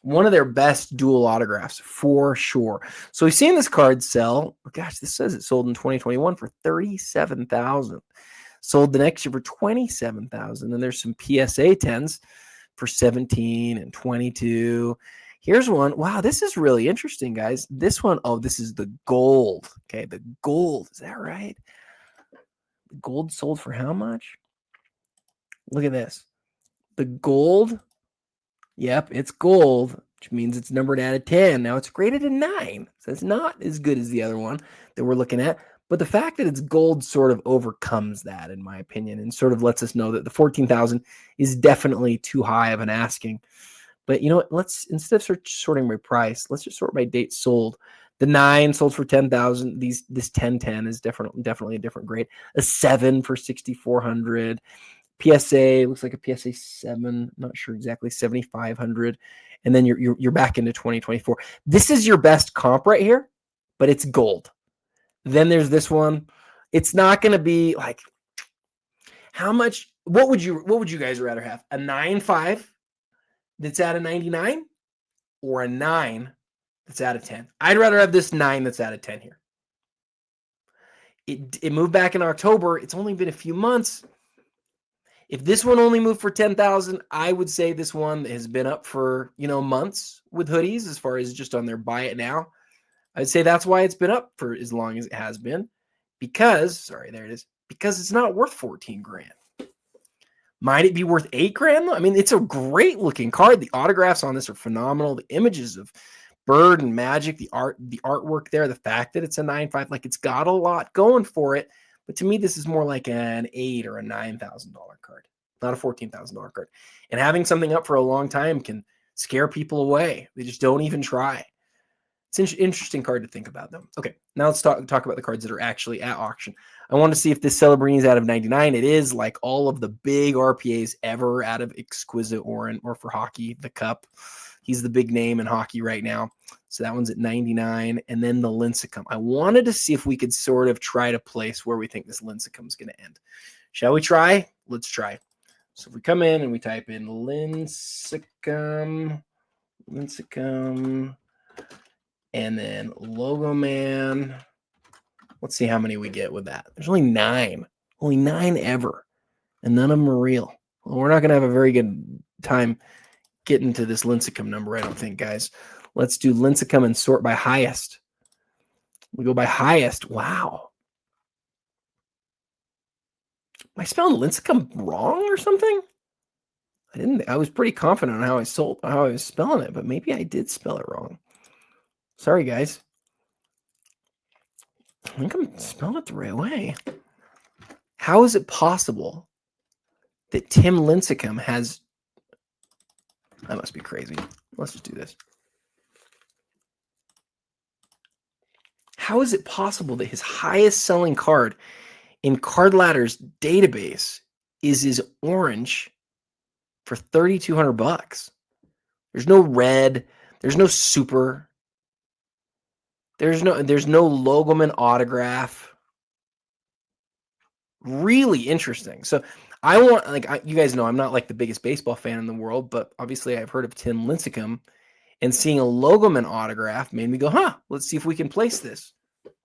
One of their best dual autographs for sure. So we've seen this card sell. Oh gosh, this says it sold in 2021 for $37,000. Sold the next year for $27,000. And there's some PSA 10s for 17 and 22. Here's one. Wow, this is really interesting, guys. This one, this is the gold. Okay, the gold. Is that right? The gold sold for how much? Look at this. The gold. Yep, it's gold, which means it's numbered out of 10. Now it's graded a 9, so it's not as good as the other one that we're looking at. But the fact that it's gold sort of overcomes that, in my opinion, and sort of lets us know that the 14,000 is definitely too high of an asking. But you know what? Let's, instead of sorting by price, let's just sort by date sold. The 9 sold for 10,000. This 1010 is definitely a different grade. A 7 for 6,400. PSA looks like a PSA 7, not sure exactly, 7,500, and then you're back into 2024. This is your best comp right here, but it's gold. Then there's this one. It's not going to be like how much. What would you guys rather have? A 9.5 that's out of 99, or a 9 that's out of 10? I'd rather have this 9 that's out of 10 here. It moved back in October. It's only been a few months. If this one only moved for 10,000, I would say this one has been up for, months with hoodies as far as just on their buy it now. I'd say that's why it's been up for as long as it has been, because it's not worth 14 grand. Might it be worth 8 grand? I mean, it's a great looking card. The autographs on this are phenomenal. The images of Bird and Magic, the artwork there, the fact that it's a 9.5, like it's got a lot going for it. But to me, this is more like an $8,000 or a $9,000 card, not a $14,000 card. And having something up for a long time can scare people away. They just don't even try. It's an interesting card to think about, though. Okay, now let's talk about the cards that are actually at auction. I want to see if this Celebrini is out of 99. It is, like all of the big RPAs ever out of Exquisite Orin, or for hockey, the Cup. He's the big name in hockey right now. So that one's at 99. And then the Lincecum. I wanted to see if we could sort of try to place where we think this Lincecum is going to end. Shall we try? Let's try. So if we come in and we type in Lincecum, and then Logo Man. Let's see how many we get with that. There's only 9. Only 9 ever. And none of them are real. Well, we're not going to have a very good time getting to this Lincecum number, I don't think, guys. Let's do Lincecum and sort by highest. We go by highest. Wow. Am I spelling Lincecum wrong or something? I was pretty confident on how I was spelling it, but maybe I did spell it wrong. Sorry, guys. I think I'm spelling it the right way. How is it possible that Tim Lincecum has... That must be crazy. Let's just do this. How is it possible that his highest selling card in Card Ladder's database is his orange for $3,200? There's no red. There's no super. There's no Logoman autograph. Really interesting. So I want, you guys know I'm not like the biggest baseball fan in the world, but obviously I've heard of Tim Lincecum, and seeing a Logoman autograph made me go, let's see if we can place this.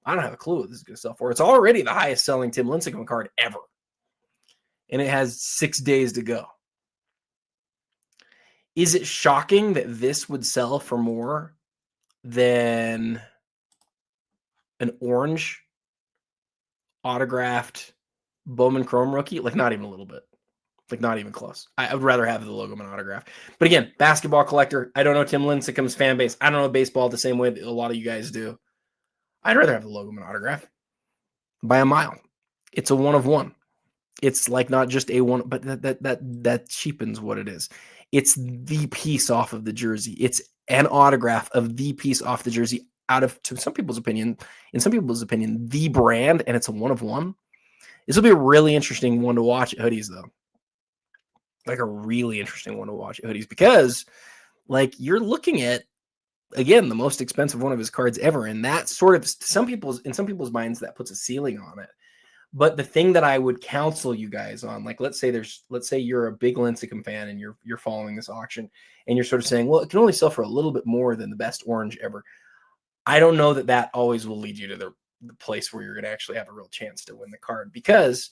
I don't have a clue what this is going to sell for. It's already the highest selling Tim Lincecum card ever. And it has 6 days to go. Is it shocking that this would sell for more than an orange autographed Bowman Chrome rookie? Like, not even a little bit. Like, not even close. I would rather have the Logoman autograph. But again, basketball collector. I don't know Tim Lincecum's fan base. I don't know baseball the same way that a lot of you guys do. I'd rather have the Logoman autograph by a mile. It's a one of one. It's like not just a one, but that cheapens what it is. It's the piece off of the jersey. It's an autograph of the piece off the jersey out of, in some people's opinion, the brand, and it's a one of one. This will be a really interesting one to watch at Hoodies, though. Like a really interesting one to watch at Hoodies, because like you're looking at, again, the most expensive one of his cards ever, and that sort of, in some people's minds, that puts a ceiling on it. But the thing that I would counsel you guys on, like, let's say you're a big Lincecum fan and you're following this auction and you're sort of saying, well, it can only sell for a little bit more than the best orange ever. I don't know that always will lead you to the place where you're going to actually have a real chance to win the card, because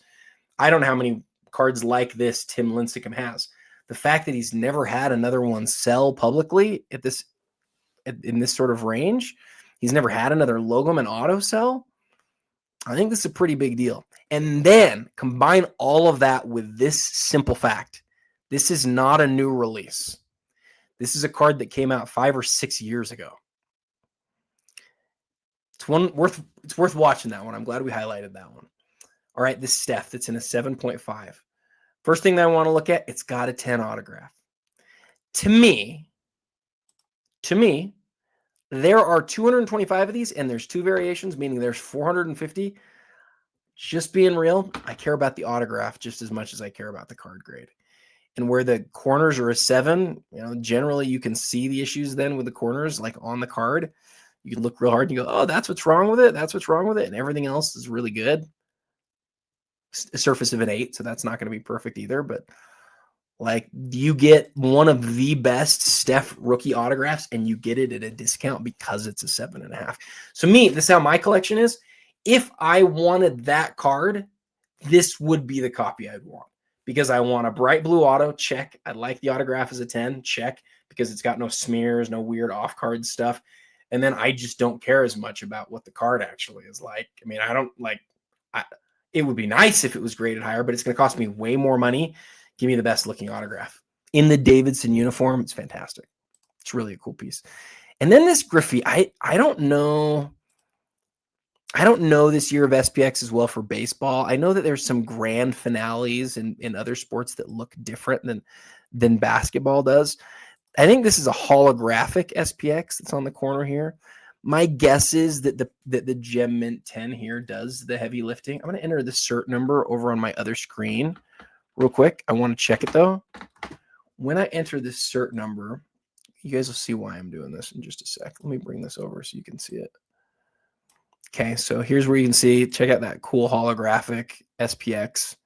I don't know how many cards like this Tim Lincecum has. The fact that he's never had another one sell publicly in this sort of range, he's never had another Logoman auto sell. I think this is a pretty big deal. And then combine all of that with this simple fact. This is not a new release. This is a card that came out 5 or 6 years ago. It's worth watching that one. I'm glad we highlighted that one. All right, this Steph that's in a 7.5. First thing that I want to look at, it's got a 10 autograph. To me, there are 225 of these, and there's 2 variations, meaning there's 450. Just being real, I care about the autograph just as much as I care about the card grade. And where the corners are a 7, generally you can see the issues then with the corners, like on the card. You can look real hard and you go, oh, that's what's wrong with it. That's what's wrong with it. And everything else is really good. A surface of an 8, so that's not going to be perfect either. But like, you get one of the best Steph rookie autographs, and you get it at a discount because it's a 7.5. So this is how my collection is. If I wanted that card, this would be the copy I'd want, because I want a bright blue auto, check. I like the autograph as a 10, check, because it's got no smears, no weird off-card stuff. And then I just don't care as much about what the card actually is like. I mean, I don't like, it would be nice if it was graded higher, but it's going to cost me way more money. Give me the best looking autograph. In the Davidson uniform, it's fantastic. It's really a cool piece. And then this Griffey, I don't know. I don't know this year of SPX as well for baseball. I know that there's some grand finales in other sports that look different than basketball does. I think this is a holographic SPX that's on the corner here. My guess is that the Gem Mint 10 here does the heavy lifting. I'm going to enter the cert number over on my other screen real quick. I want to check it, though. When I enter this cert number, you guys will see why I'm doing this in just a sec. Let me bring this over so you can see it. Okay, so here's where you can see, check out that cool holographic SPX.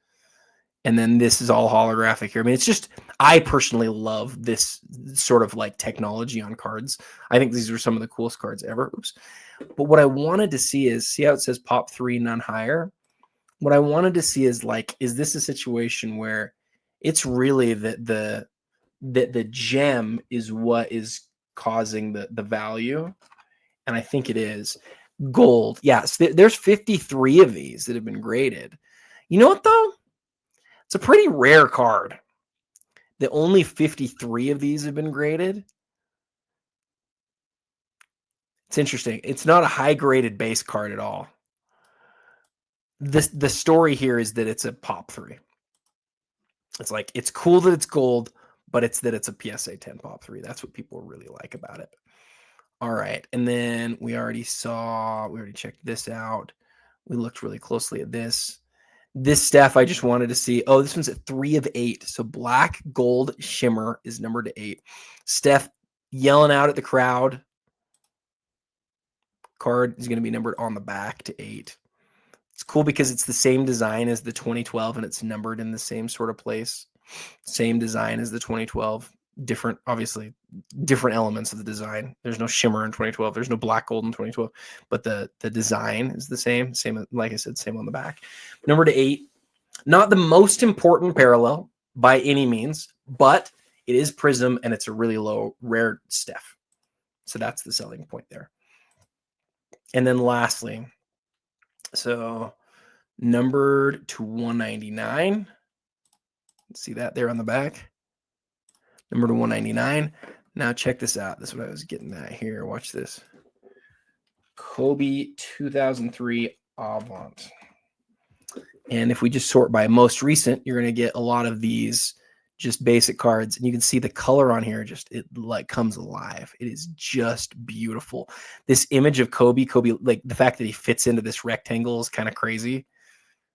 And then this is all holographic here. I mean, it's just, I personally love this sort of like technology on cards. I think these are some of the coolest cards ever. Oops. But what I wanted to see how it says pop 3, none higher. What I wanted to see is like, is this a situation where it's really that the gem is what is causing the value? And I think it is. Gold. Yes, there's 53 of these that have been graded. You know what, though? It's a pretty rare card that only 53 of these have been graded. It's interesting. It's not a high-graded base card at all. The story here is that it's a pop 3. It's like, it's cool that it's gold, but it's that it's a PSA 10 pop 3. That's what people really like about it. All right. And then we already checked this out. We looked really closely at this. This Steph, I just wanted to see. Oh, this one's at 3 of 8. So black gold shimmer is numbered to 8. Steph yelling out at the crowd. Card is going to be numbered on the back to 8. It's cool because it's the same design as the 2012 and it's numbered in the same sort of place. Same design as the 2012. Different, obviously, different elements of the design. There's no shimmer in 2012. There's no black gold in 2012, but the design is the same. Same, like I said, same on the back. Number to 8. Not the most important parallel by any means, but it is Prism and it's a really low, rare Steph. So that's the selling point there. And then lastly, so numbered to 199. See that there on the back? Number to 199. Now check this out. This is what I was getting at here. Watch this. Kobe 2003 Avant. And if we just sort by most recent, you're going to get a lot of these just basic cards. And you can see the color on here, just it like comes alive. It is just beautiful. This image of Kobe, like the fact that he fits into this rectangle is kind of crazy.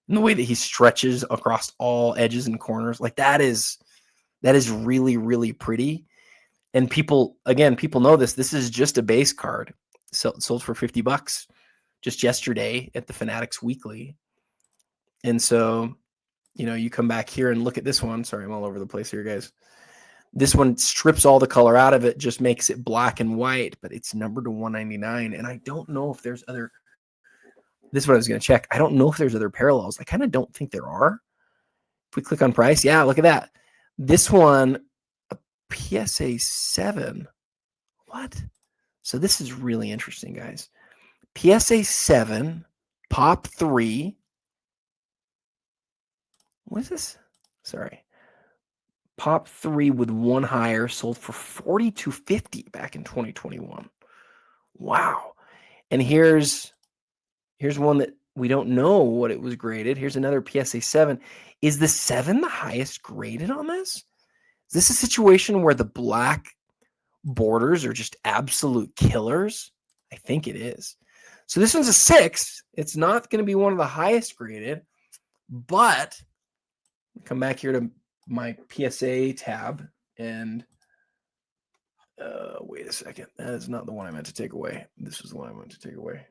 And the way that he stretches across all edges and corners, like that is really, really pretty. And people know this. This is just a base card. Sold for $50 just yesterday at the Fanatics Weekly. And so, you come back here and look at this one. Sorry, I'm all over the place here, guys. This one strips all the color out of it, just makes it black and white, but it's numbered to 199. And I don't know if there's other. This is what I was going to check. I don't know if there's other parallels. I kind of don't think there are. If we click on price, yeah, look at that. This one, a PSA 7. What? So this is really interesting, guys. PSA 7, Pop 3. What is this? Sorry. Pop 3 with one higher sold for $42.50 back in 2021. Wow. And here's one that we don't know what it was graded. Here's another PSA 7. Is the 7 the highest graded on this? Is this a situation where the black borders are just absolute killers? I think it is. So this one's a 6. It's not going to be one of the highest graded, but come back here to my PSA tab and wait a second. That is not the one I meant to take away. This was the one I meant to take away.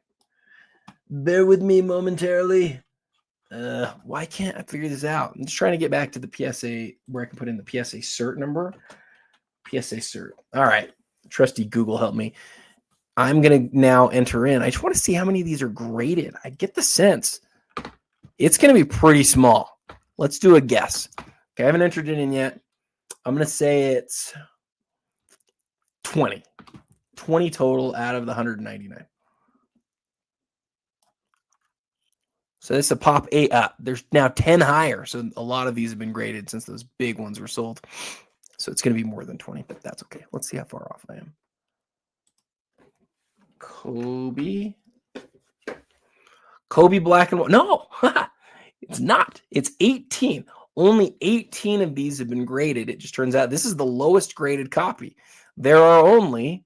Bear with me momentarily. Why can't I figure this out? I'm just trying to get back to the PSA where I can put in the PSA cert number. PSA cert. All right. Trusty Google, help me. I'm going to now enter in. I just want to see how many of these are graded. I get the sense it's going to be pretty small. Let's do a guess. Okay, I haven't entered it in yet. I'm going to say it's 20. 20 total out of the 199. So this is a Pop 8 up. There's now 10 higher. So a lot of these have been graded since those big ones were sold. So it's going to be more than 20, but that's okay. Let's see how far off I am. Kobe black and white. No, it's not. It's 18. Only 18 of these have been graded. It just turns out this is the lowest graded copy. There are only,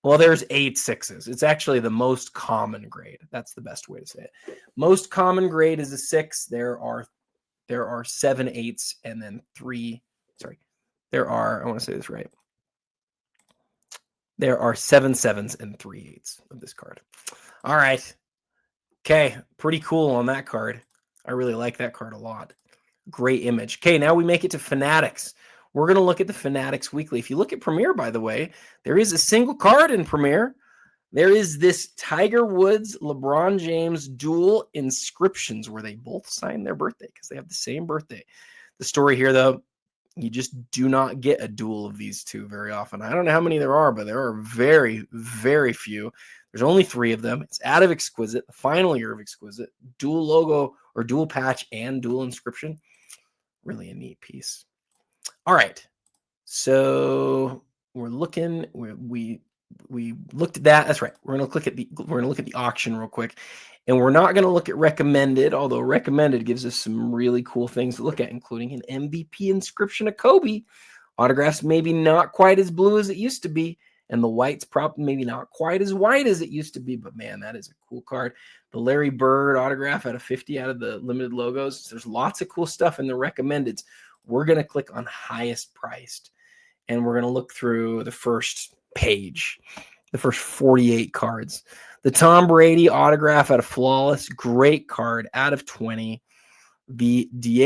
there's 8 6s. It's actually the most common grade. That's the best way to say it. Most common grade is a 6. There are 7 8s and then 3. Sorry. I want to say this right. There are 7 7s and 3 8s of this card. All right. Okay. Pretty cool on that card. I really like that card a lot. Great image. Okay. Now we make it to Fanatics. We're going to look at the Fanatics Weekly. If you look at Premier, by the way, there is a single card in Premier. There is this Tiger Woods, LeBron James dual inscriptions where they both sign their birthday because they have the same birthday. The story here, though, you just do not get a duel of these two very often. I don't know how many there are, but there are very, very few. There's only 3 of them. It's out of Exquisite, the final year of Exquisite, dual logo or dual patch and dual inscription. Really a neat piece. All right. So we're looking, we looked at that. That's right. We're going to look at the auction real quick. And we're not going to look at recommended, although recommended gives us some really cool things to look at, including an MVP inscription of Kobe. Autographs maybe not quite as blue as it used to be. And the white's probably maybe not quite as white as it used to be, but man, that is a cool card. The Larry Bird autograph out of 50 out of the limited logos. There's lots of cool stuff in the recommendeds. We're going to click on highest priced, and we're going to look through the first page, the first 48 cards. The Tom Brady autograph out of Flawless, great card out of 20. The the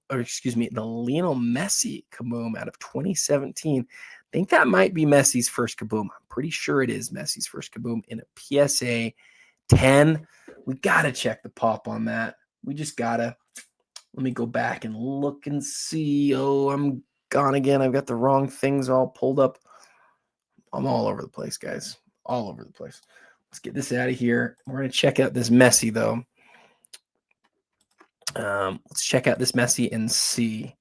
Lionel Messi kaboom out of 2017. I think that might be Messi's first kaboom. I'm pretty sure it is Messi's first kaboom in a PSA 10. We got to check the pop on that. We just got to. Let me go back and look and see. Oh, I'm gone again. I've got the wrong things all pulled up. I'm all over the place, guys. All over the place. Let's get this out of here. We're going to check out this Messi, though. Let's check out this Messi and see.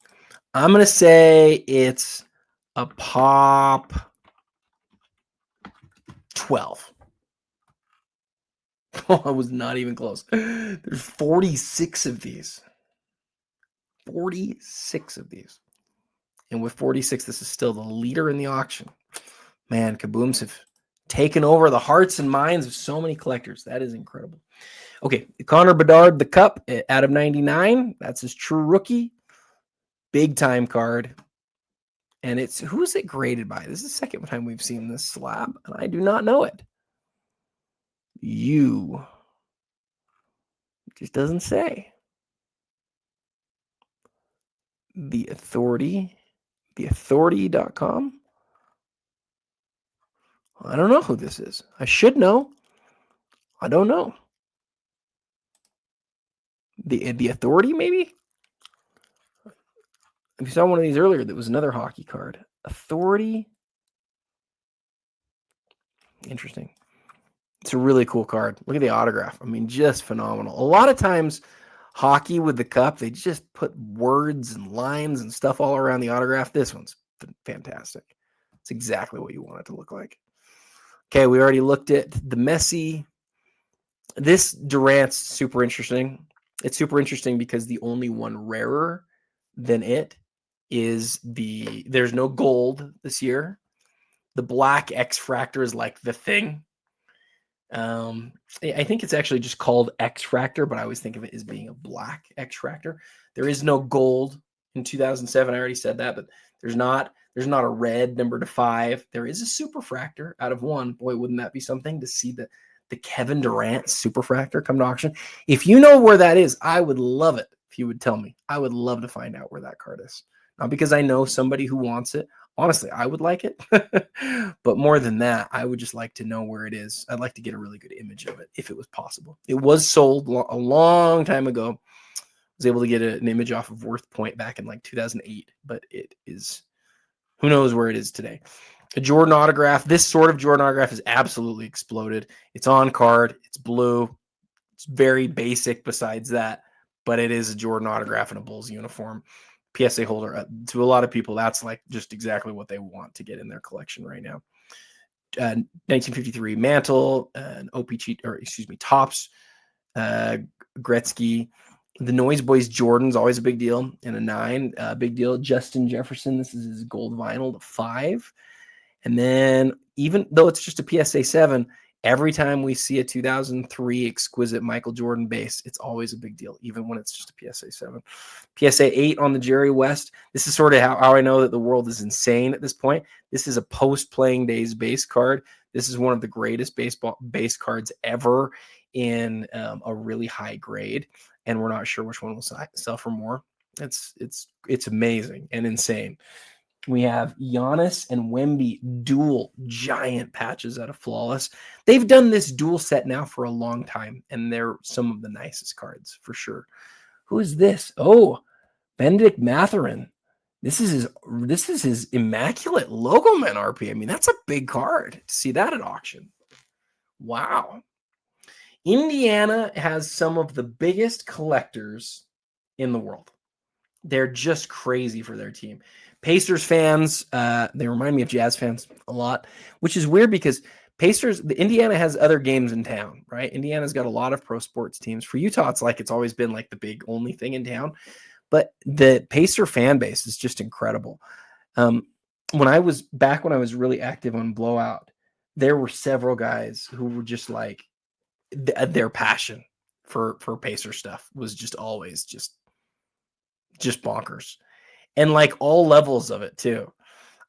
I'm going to say it's a pop 12. Oh, I was not even close. There's 46 of these. 46 of these. And with 46, this is still the leader in the auction. Man, kabooms have taken over the hearts and minds of so many collectors. That is incredible. Okay, Connor Bedard, the cup out of 99. That's his true rookie. Big time card. And it's, who's it graded by? This is the second time we've seen this slab, and I do not know it. It just doesn't say. The Authority, theauthority.com. I don't know who this is. I should know. I don't know. The Authority, maybe? If you saw one of these earlier, that was another hockey card. Authority. Interesting. It's a really cool card. Look at the autograph. I mean, just phenomenal. A lot of times, hockey with the cup, they just put words and lines and stuff all around the autograph. This one's fantastic. It's exactly what you want it to look like. Okay, we already looked at the Messi. This Durant's super interesting. It's super interesting because the only one rarer than it is there's no gold this year. The black X-Fractor is like the thing. I think it's actually just called X-Fractor, but I always think of it as being a black X-Fractor. There is no gold in 2007. I already said that, but there's not a red number to 5. There is a Superfractor out of 1. Boy, wouldn't that be something to see the Kevin Durant Superfractor come to auction? If you know where that is, I would love it if you would tell me. I would love to find out where that card is. Not because I know somebody who wants it. Honestly, I would like it. But more than that, I would just like to know where it is. I'd like to get a really good image of it if it was possible. It was sold a long time ago. I was able to get an image off of Worth Point back in like 2008, but it is, who knows where it is today. A Jordan autograph. This sort of Jordan autograph has absolutely exploded. It's on card. It's blue. It's very basic besides that, but it is a Jordan autograph in a Bulls uniform. PSA holder. To a lot of people, that's like just exactly what they want to get in their collection right now. 1953 Mantle, an Topps, Gretzky. The Noise Boys Jordan's always a big deal. And a 9, big deal. Justin Jefferson, this is his gold vinyl, the 5. And then even though it's just a PSA 7, every time we see a 2003 exquisite Michael Jordan base, it's always a big deal, even when it's just a PSA 7. PSA 8 on the Jerry West. This is sort of how I know that the world is insane at this point. This is a post-playing days base card. This is one of the greatest baseball base cards ever in a really high grade, and we're not sure which one will sell for more. It's amazing and insane. We have Giannis and Wemby dual giant patches out of Flawless. They've done this dual set now for a long time, and they're some of the nicest cards for sure. Who is this? Oh, Benedict Mathurin. This is his immaculate logo man RP. I mean, that's a big card to see that at auction. Wow. Indiana has some of the biggest collectors in the world. They're just crazy for their team. Pacers fans, they remind me of Jazz fans a lot, which is weird because Indiana has other games in town, right? Indiana's got a lot of pro sports teams. For Utah, it's always been like the big only thing in town. But the Pacer fan base is just incredible. when I was really active on Blowout, there were several guys who were just like their passion for Pacer stuff was just always just bonkers, and like all levels of it too.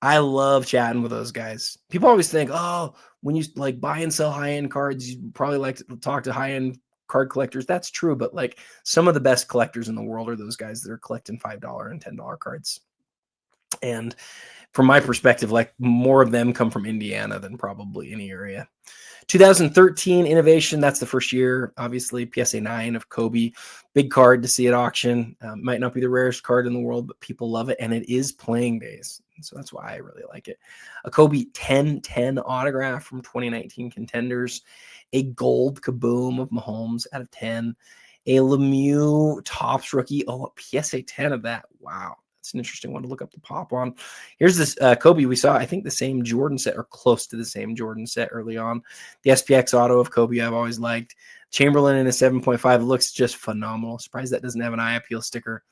I love chatting with those guys. People always think, oh, when you like buy and sell high end cards, you probably like to talk to high end card collectors. That's true, but like some of the best collectors in the world are those guys that are collecting $5 and $10 cards. And from my perspective, like more of them come from Indiana than probably any area. 2013 innovation, that's the first year, obviously, PSA 9 of Kobe. Big card to see at auction. Might not be the rarest card in the world, but people love it, and it is playing days. So that's why I really like it. A Kobe 10-10 autograph from 2019 Contenders. A gold Kaboom of Mahomes out of 10. A Lemieux Topps rookie. Oh, a PSA 10 of that. Wow. It's an interesting one to look up the pop on. Here's this Kobe. We saw, I think, the same Jordan set or close to the same Jordan set early on. The SPX auto of Kobe I've always liked. Chamberlain in a 7.5 looks just phenomenal. Surprised that doesn't have an eye appeal sticker.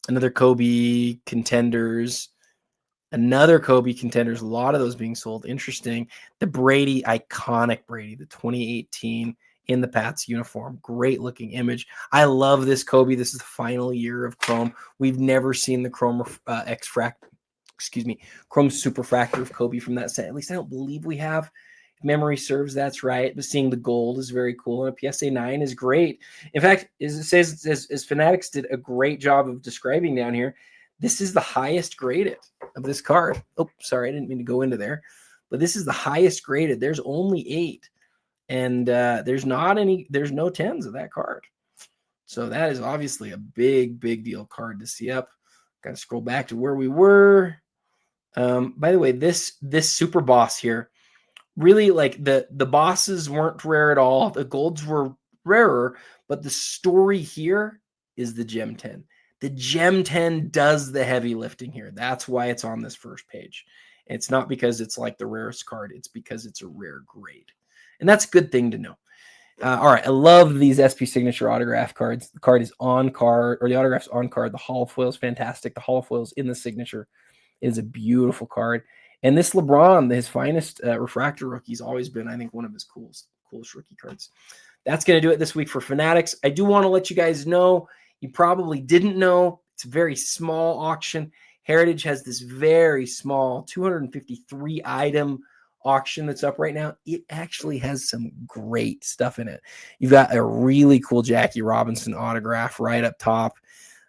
Another Kobe Contenders. Another Kobe Contenders. A lot of those being sold. Interesting. The Brady, iconic Brady, the 2018 in the Pats uniform. Great looking image. I love this Kobe. This is the final year of Chrome. We've never seen the Chrome Chrome Superfractor of Kobe from that set. At least I don't believe we have. If memory serves, that's right. But seeing the gold is very cool. And a PSA 9 is great. In fact, as it says, as Fanatics did a great job of describing down here, this is the highest graded of this card. Oh, sorry, I didn't mean to go into there. But this is the highest graded. There's only 8. And there's no 10s of that card. So that is obviously a big deal card to see up. Got to scroll back to where we were. By the way, this super boss here, really like the bosses weren't rare at all. The golds were rarer, but the story here is the Gem 10. The Gem 10 does the heavy lifting here. That's why it's on this first page. It's not because it's like the rarest card. It's because it's a rare grade. And that's a good thing to know. All right. I love these SP signature autograph cards. The card is on card, or the autograph's on card. The holofoil is fantastic. The holofoil is in the signature. It is a beautiful card. And this LeBron, his finest refractor rookie, has always been, I think, one of his coolest rookie cards. That's going to do it this week for Fanatics. I do want to let you guys know, you probably didn't know, it's a very small auction. Heritage has this very small 253 item auction that's up right now. It actually has some great stuff in it. You've got a really cool Jackie Robinson autograph right up top.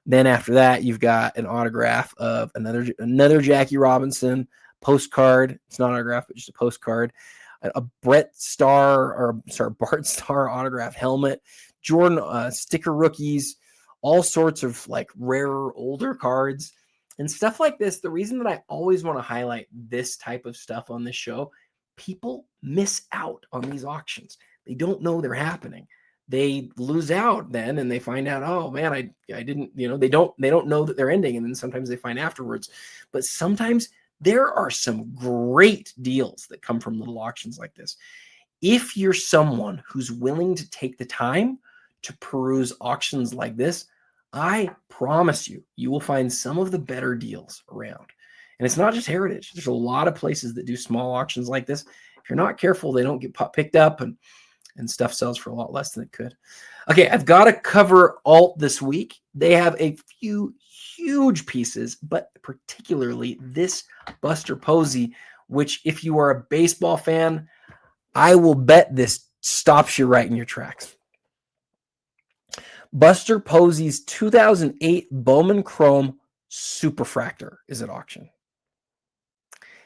Then after that, you've got an autograph of another Jackie Robinson postcard. It's not an autograph, but just a postcard. A Bart Starr autograph helmet. Jordan sticker rookies. All sorts of like rarer, older cards and stuff like this. The reason that I always want to highlight this type of stuff on this show, people miss out on these auctions. They don't know they're happening. They lose out then, and they find out, oh man, I didn't, they don't know that they're ending. And then sometimes they find afterwards, but sometimes there are some great deals that come from little auctions like this. If you're someone who's willing to take the time to peruse auctions like this, I promise you will find some of the better deals around. And it's not just Heritage. There's a lot of places that do small auctions like this. If you're not careful, they don't get picked up, and stuff sells for a lot less than it could. Okay, I've got to cover Alt this week. They have a few huge pieces, but particularly this Buster Posey, which if you are a baseball fan, I will bet this stops you right in your tracks. Buster Posey's 2008 Bowman Chrome Superfractor is at auction.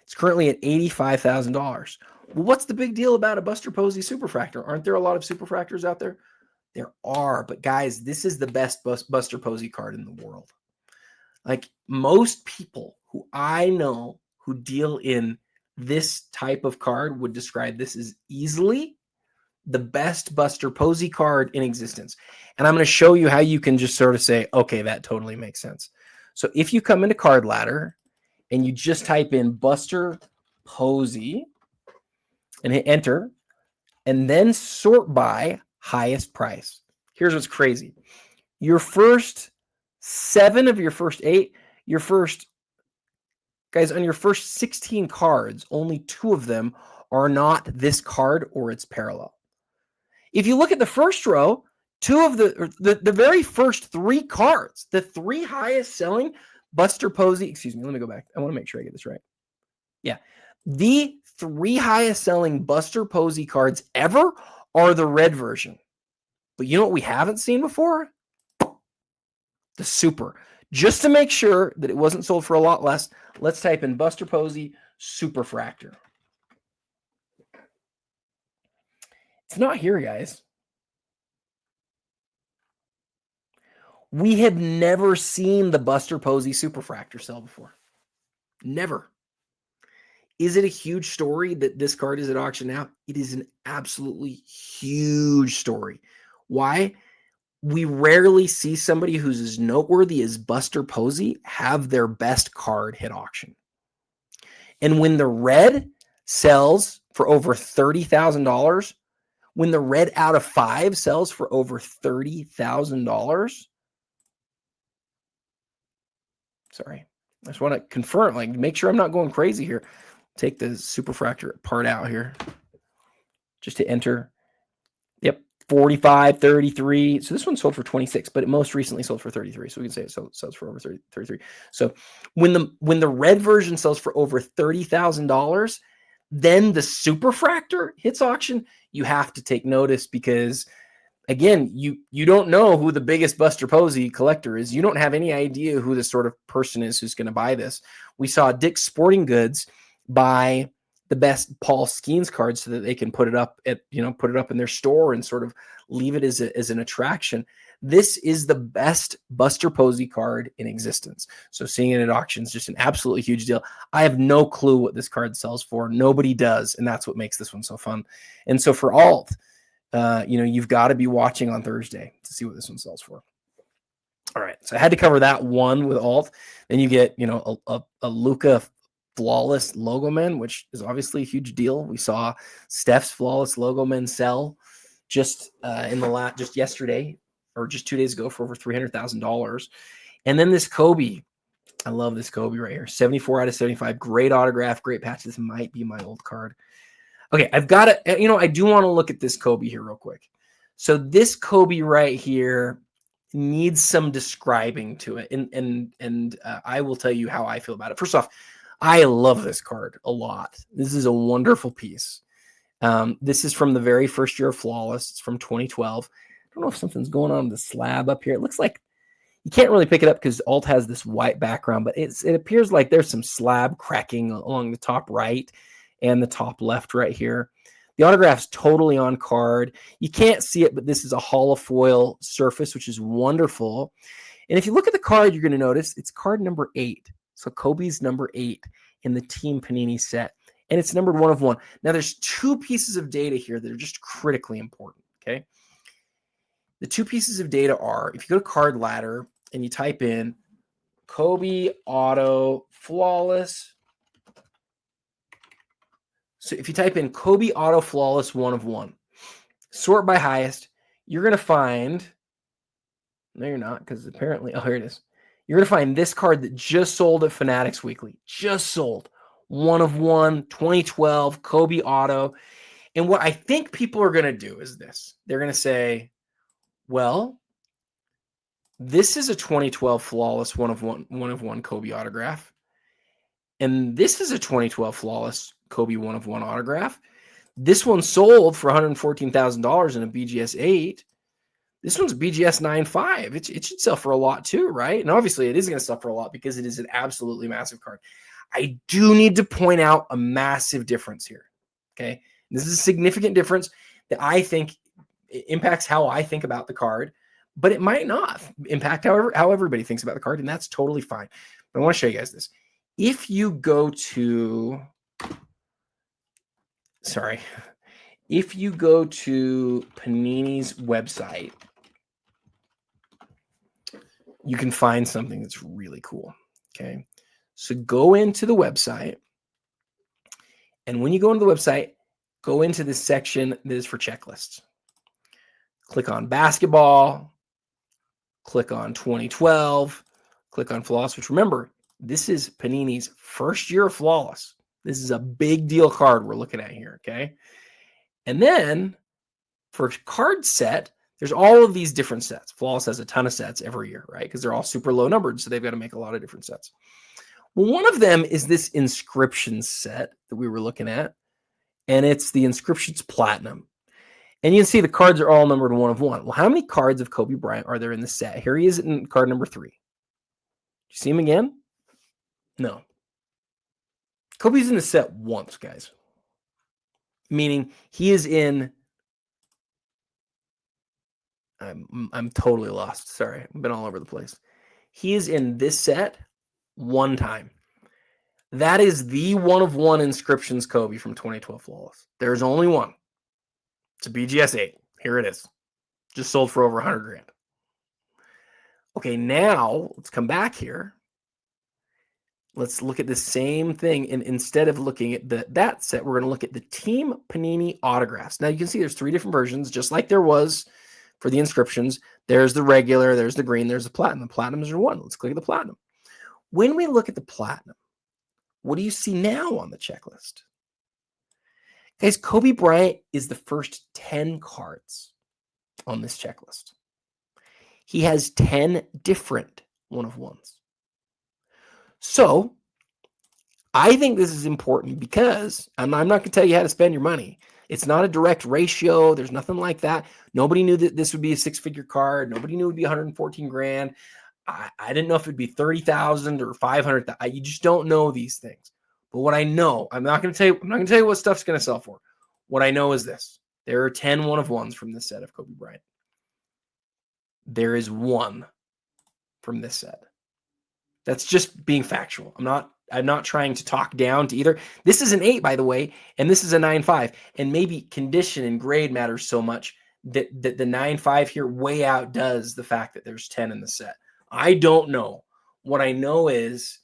It's currently at $85,000. Well, what's the big deal about a Buster Posey Superfractor? Aren't there a lot of Superfractors out there? There are, but guys, this is the best Buster Posey card in the world. Like most people who I know who deal in this type of card would describe this as easily the best Buster Posey card in existence. And I'm going to show you how you can just sort of say, okay, that totally makes sense. So if you come into Card Ladder and you just type in Buster Posey and hit enter, and then sort by highest price. Here's what's crazy. Your first 7 of your first 8, your first Guys, on your first 16 cards, only 2 of them are not this card or its parallel. If you look at the first row, 2 of the very first 3 cards, the 3 highest selling Buster Posey, excuse me, let me go back. I want to make sure I get this right. Yeah. The 3 highest selling Buster Posey cards ever are the red version. But you know what we haven't seen before? The super. Just to make sure that it wasn't sold for a lot less, let's type in Buster Posey Superfractor. It's not here, guys. We have never seen the Buster Posey Superfractor sell before. Never. Is it a huge story that this card is at auction now? It is an absolutely huge story. Why? We rarely see somebody who's as noteworthy as Buster Posey have their best card hit auction. And when the red sells for over $30,000, when the red out of 5 sells for over $30,000, sorry, I just want to confirm, like, make sure I'm not going crazy here. Take the Superfractor part out here just to enter. Yep, 45, 33. So this one sold for 26, but it most recently sold for 33. So we can say it sells for over 33. So when the red version sells for over $30,000, then the Superfractor hits auction. You have to take notice because, again, you don't know who the biggest Buster Posey collector is. You don't have any idea who the sort of person is who's going to buy this. We saw Dick's Sporting Goods buy the best Paul Skeens cards so that they can put it up in their store and sort of leave it as an attraction. This is the best Buster Posey card in existence. So seeing it at auction is just an absolutely huge deal. I have no clue what this card sells for. Nobody does. And that's what makes this one so fun. And so for alt, you've got to be watching on Thursday to see what this one sells for. All right. So I had to cover that one with alt. Then you get, a Luka Flawless Logo Men, which is obviously a huge deal. We saw Steph's Flawless Logo Men sell just just yesterday or just 2 days ago for over $300,000. And then this Kobe, I love this Kobe right here. 74 out of 75, great autograph, great patch. This might be my old card. Okay, I've got to, I do want to look at this Kobe here real quick. So this Kobe right here needs some describing to it. And I will tell you how I feel about it. First off, I love this card a lot. This is a wonderful piece. This is from the very first year of Flawless. It's from 2012. I don't know if something's going on with the slab up here. It looks like you can't really pick it up because alt has this white background, but it appears like there's some slab cracking along the top right and the top left right here. The autograph's totally on card. You can't see it, but this is a holofoil surface, which is wonderful. And if you look at the card, you're going to notice it's card number 8. So Kobe's number 8 in the Team Panini set. And it's numbered 1 of 1. Now, there's 2 pieces of data here that are just critically important, okay? The 2 pieces of data are, if you go to Card Ladder and you type in Kobe Auto Flawless. So if you type in Kobe Auto Flawless 1 of 1, sort by highest, you're going to find, no, you're not, because apparently, oh, here it is. You're going to find this card that just sold at Fanatics Weekly. Just sold. 1 of 1, 2012, Kobe Auto. And what I think people are going to do is this. They're going to say, well, this is a 2012 Flawless 1 of 1 Kobe autograph. And this is a 2012 Flawless Kobe 1 of 1 autograph. This one sold for $114,000 in a BGS 8. This one's BGS 9.5. It should sell for a lot too, right? And obviously it is going to sell for a lot because it is an absolutely massive card. I do need to point out a massive difference here, okay? This is a significant difference that I think impacts how I think about the card, but it might not impact how everybody thinks about the card, and that's totally fine. But I want to show you guys this. If you go to, if you go to Panini's website, you can find something that's really cool, okay? So go into the website, and when you go into the website, go into this section that is for checklists. Click on basketball, click on 2012, click on Flawless, which remember, This is Panini's first year of Flawless. This is a big deal card we're looking at here, okay? And then for card set, there's all of these different sets. Flawless has a ton of sets every year, right? Because they're all super low numbered, so they've got to make a lot of different sets. Well, one of them is this inscription set that we were looking at, and it's the Inscriptions Platinum. And you can see the cards are all numbered 1 of 1. Well, how many cards of Kobe Bryant are there in the set? Here he is in card number 3. Do you see him again? No. Kobe's in the set once, guys. Meaning he is in... I'm totally lost. Sorry. I've been all over the place. He is in this set one time. That is the 1 of 1 Inscriptions Kobe from 2012 Flawless. There's only one. It's a BGS 8. Here it is. Just sold for over 100 grand. Okay, now let's come back here. Let's look at the same thing. And instead of looking at that set, we're going to look at the Team Panini autographs. Now you can see there's 3 different versions, just like there was for the inscriptions. There's the regular, there's the green, there's the platinum. The platinums are 1. Let's click at the platinum. When we look at the platinum, what do you see now on the checklist? Guys, Kobe Bryant is the first 10 cards on this checklist. He has 10 different 1 of 1s. So I think this is important because I'm not going to tell you how to spend your money. It's not a direct ratio. There's nothing like that. Nobody knew that this would be a 6-figure card. Nobody knew it would be 114 grand. I didn't know if it'd be 30,000 or 500,000. You just don't know these things. But what I know, I'm not going to tell you what stuff's going to sell for. What I know is this. There are 10 1 of 1s from this set of Kobe Bryant. There is 1 from this set. That's just being factual. I'm not trying to talk down to either. This is an 8, by the way, and this is a 9.5. And maybe condition and grade matters so much that the 9.5 here way outdoes the fact that there's 10 in the set. I don't know. What I know is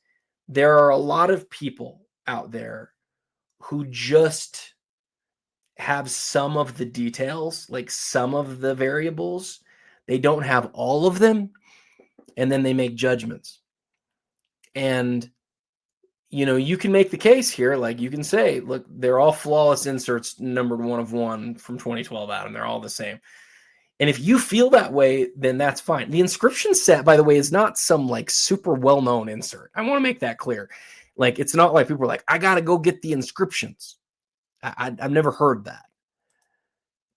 there are a lot of people out there who just have some of the details, like some of the variables. They don't have all of them, and then they make judgments. And, you can make the case here. Like you can say, look, they're all flawless inserts numbered 1 of 1 from 2012 out, and they're all the same. And if you feel that way, then that's fine. The inscription set, by the way, is not some like super well-known insert. I want to make that clear. Like, it's not like people are like, I got to go get the inscriptions. I've never heard that.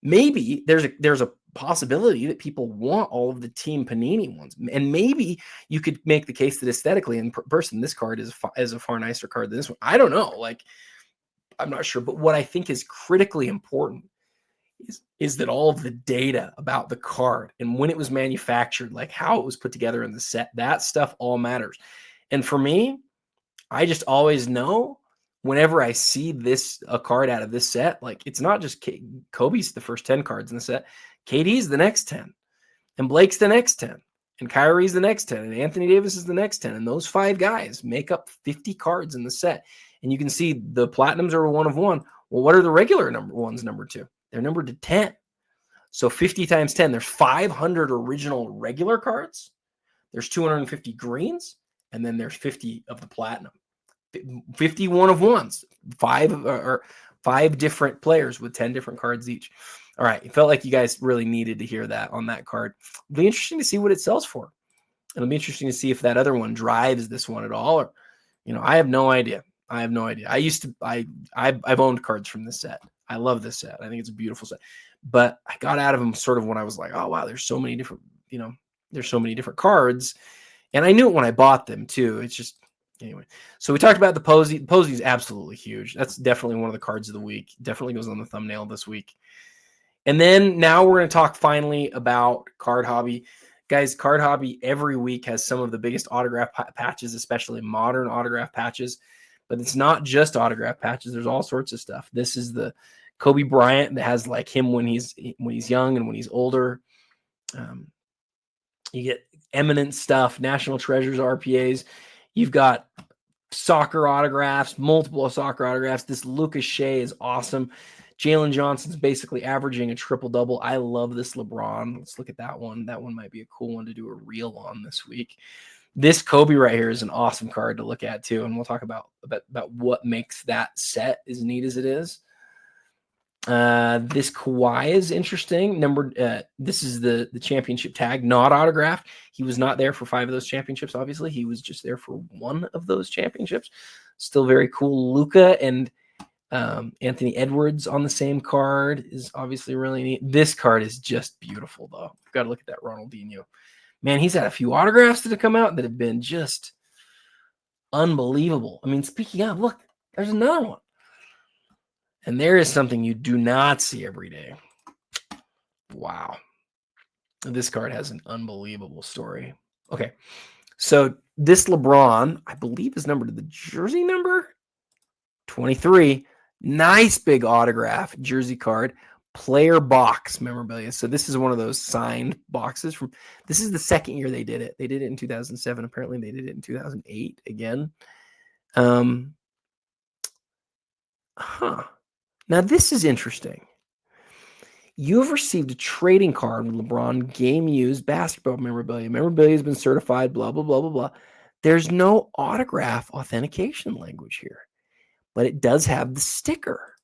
Maybe there's a possibility that people want all of the Team Panini ones. And maybe you could make the case that aesthetically in person, this card is a far nicer card than this one. I don't know. Like, I'm not sure. But what I think is critically important is that all of the data about the card and when it was manufactured, like how it was put together in the set, that stuff all matters. And for me, I just always know whenever I see a card out of this set, like it's not just Kobe's the first 10 cards in the set. KD's the next 10, and Blake's the next 10, and Kyrie's the next 10, and Anthony Davis is the next 10. And those 5 guys make up 50 cards in the set. And you can see the platinums are 1 of 1. Well, what are the regular ones numbered to? They're numbered to 10. So 50 times 10, there's 500 original regular cards. There's 250 greens, and then there's 50 of the platinum. 50 1 of 1s, 5 different players with 10 different cards each. All right, it felt like you guys really needed to hear that on that card. It'll be interesting to see what it sells for. It'll be interesting to see if that other one drives this one at all. Or, I have no idea. I've owned cards from this set. I love this set. I think it's a beautiful set. But I got out of them sort of when I was like, oh wow, there's so many different, there's so many different cards. And I knew it when I bought them too. It's just, anyway. So we talked about the Posey. The Posey is absolutely huge. That's definitely one of the cards of the week. Definitely goes on the thumbnail this week. And then now we're going to talk finally about Card Hobby. Guys, Card Hobby every week has some of the biggest autograph patches, especially modern autograph patches. But it's not just autograph patches. There's all sorts of stuff. This is the Kobe Bryant that has like him when he's young and when he's older. You get eminent stuff, National Treasures RPAs. You've got soccer autographs, multiple soccer autographs. This Luka Shea is awesome. Jalen Johnson's basically averaging a triple-double. I love this LeBron. Let's look at that one. That one might be a cool one to do a reel on this week. This Kobe right here is an awesome card to look at too, and we'll talk about what makes that set as neat as it is. This Kawhi is interesting. This is the championship tag, not autographed. He was not there for 5 of those championships. Obviously, he was just there for 1 of those championships. Still very cool. Luka and Anthony Edwards on the same card is obviously really neat. This card is just beautiful, though. You've got to look at that Ronaldinho. Man, he's had a few autographs that have come out that have been just unbelievable. I mean, speaking of, look, there's another one. And there is something you do not see every day. Wow. This card has an unbelievable story. Okay. So this LeBron, I believe is numbered to the jersey number 23. Nice big autograph jersey card. Player box memorabilia. So this is one of those signed boxes. This is the second year they did it. They did it in 2007. Apparently they did it in 2008 again. Now, this is interesting. You have received a trading card with LeBron game-used basketball memorabilia. Memorabilia has been certified, blah, blah, blah, blah, blah. There's no autograph authentication language here, but it does have the sticker.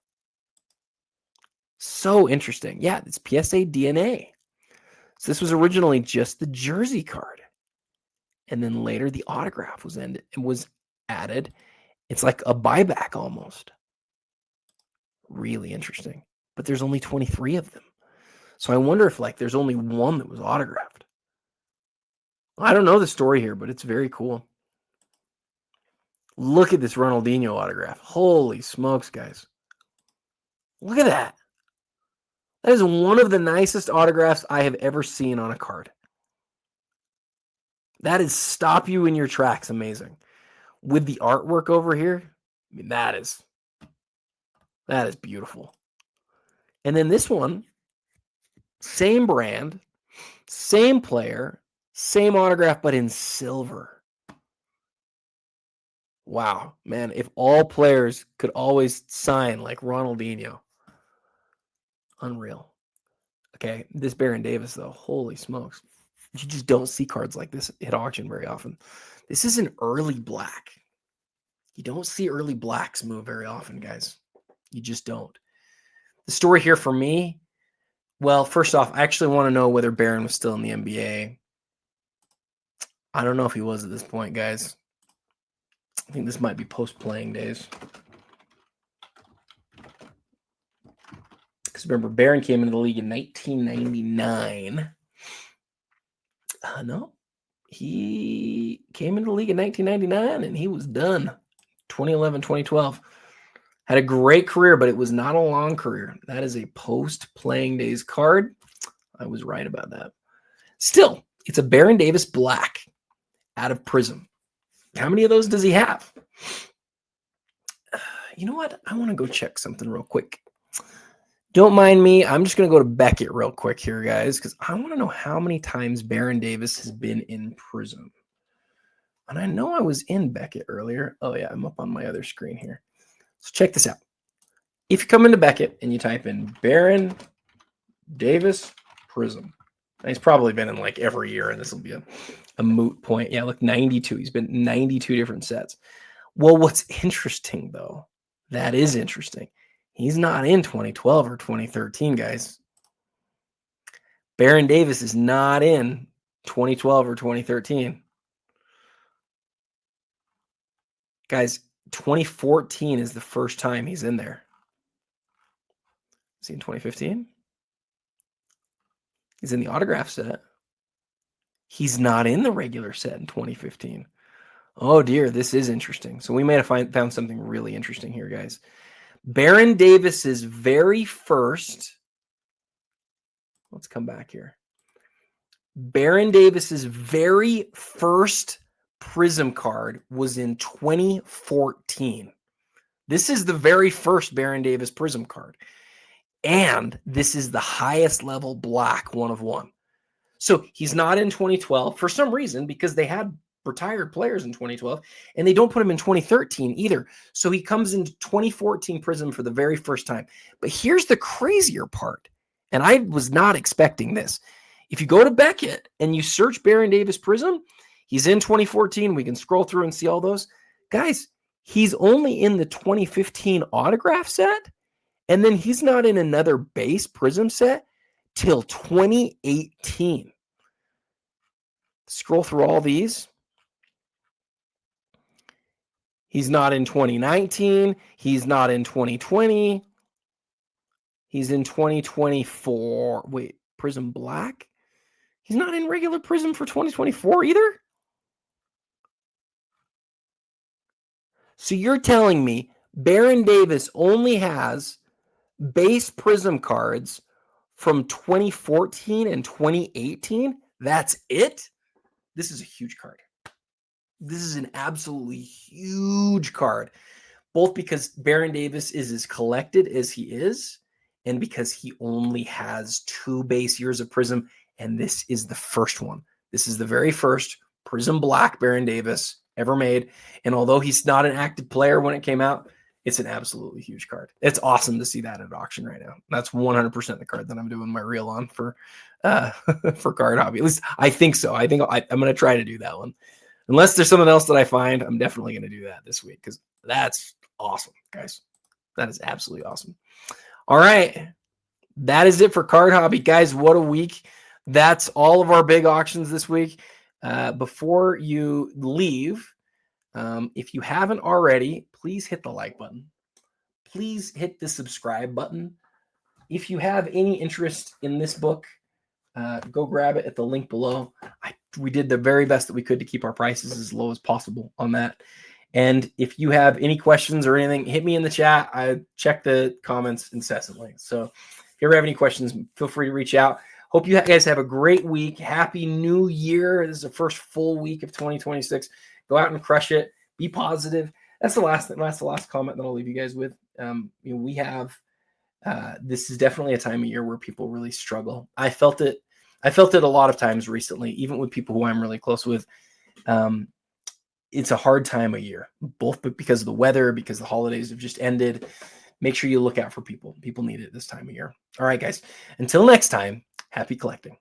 So interesting. Yeah, it's PSA DNA. So this was originally just the jersey card. And then later the autograph was added. It's like a buyback almost. Really interesting. But there's only 23 of them. So I wonder if there's only 1 that was autographed. I don't know the story here, but it's very cool. Look at this Ronaldinho autograph. Holy smokes, guys. Look at that. That is one of the nicest autographs I have ever seen on a card. That is stop you in your tracks amazing. With the artwork over here, I mean, that is beautiful. And then this one, same brand, same player, same autograph, but in silver. Wow, man, if all players could always sign like Ronaldinho. Unreal. Okay, this Baron Davis, though, holy smokes. You just don't see cards like this at auction very often. This is an early black. You don't see early blacks move very often, guys. You just don't. The story here for me, well, first off, I actually want to know whether Baron was still in the NBA. I don't know if he was at this point, guys. I think this might be post-playing days. Because remember, Baron came into the league in 1999. No, he came into the league in 1999, and he was done. 2011, 2012. Had a great career, but it was not a long career. That is a post-playing days card. I was right about that. Still, it's a Baron Davis black out of Prism. How many of those does he have? You know what? I want to go check something real quick. Don't mind me. I'm just going to go to Beckett real quick here, guys, because I want to know how many times Baron Davis has been in Prism. And I know I was in Beckett earlier. Oh, yeah, I'm up on my other screen here. So check this out. If you come into Beckett and you type in Baron Davis Prism, and he's probably been in like every year, and this will be a moot point. Yeah, look, 92. He's been 92 different sets. Well, what's interesting, though, that is interesting. He's not in 2012 or 2013, guys. Baron Davis is not in 2012 or 2013. Guys, 2014 is the first time he's in there. Is he in 2015? He's in the autograph set. He's not in the regular set in 2015. Oh, dear, this is interesting. So we may have found something really interesting here, guys. Baron Davis's very first, let's come back here. Baron Davis's very first Prism card was in 2014. This is the very first Baron Davis Prism card. And this is the highest level black 1 of 1. So he's not in 2012 for some reason, because they had retired players in 2012, and they don't put him in 2013 either. So he comes into 2014 Prism for the very first time. But here's the crazier part, and I was not expecting this. If you go to Beckett and you search Baron Davis Prism, He's in 2014. We can scroll through and see all those. Guys, he's only in the 2015 autograph set, and then he's not in another base Prism set till 2018. Scroll through all these. He's not in 2019. He's not in 2020. He's in 2024. Wait, Prism Black? He's not in regular Prism for 2024 either? So you're telling me Baron Davis only has base Prism cards from 2014 and 2018? That's it? This is a huge card. This is an absolutely huge card, both because Baron Davis is as collected as he is, and because he only has 2 base years of Prism, and this is the first one. This is the very first Prism Black Baron Davis ever made, and although he's not an active player when it came out, it's an absolutely huge card. It's awesome to see that at auction right now. That's 100% the card that I'm doing my reel on for Card Hobby. At least I think so. I'm going to try to do that one. Unless there's something else that I find, I'm definitely going to do that this week because that's awesome, guys. That is absolutely awesome. All right. That is it for Card Hobby. Guys, what a week. That's all of our big auctions this week. Before you leave, if you haven't already, please hit the like button. Please hit the subscribe button. If you have any interest in this book, go grab it at the link below. We did the very best that we could to keep our prices as low as possible on that. And if you have any questions or anything, hit me in the chat. I check the comments incessantly. So if you ever have any questions, feel free to reach out. Hope you guys have a great week. Happy New Year. This is the first full week of 2026. Go out and crush it. Be positive. That's the last comment that I'll leave you guys with. We have this is definitely a time of year where people really struggle. I felt it a lot of times recently, even with people who I'm really close with. It's a hard time of year, both because of the weather, because the holidays have just ended. Make sure you look out for people. People need it this time of year. All right, guys. Until next time, happy collecting.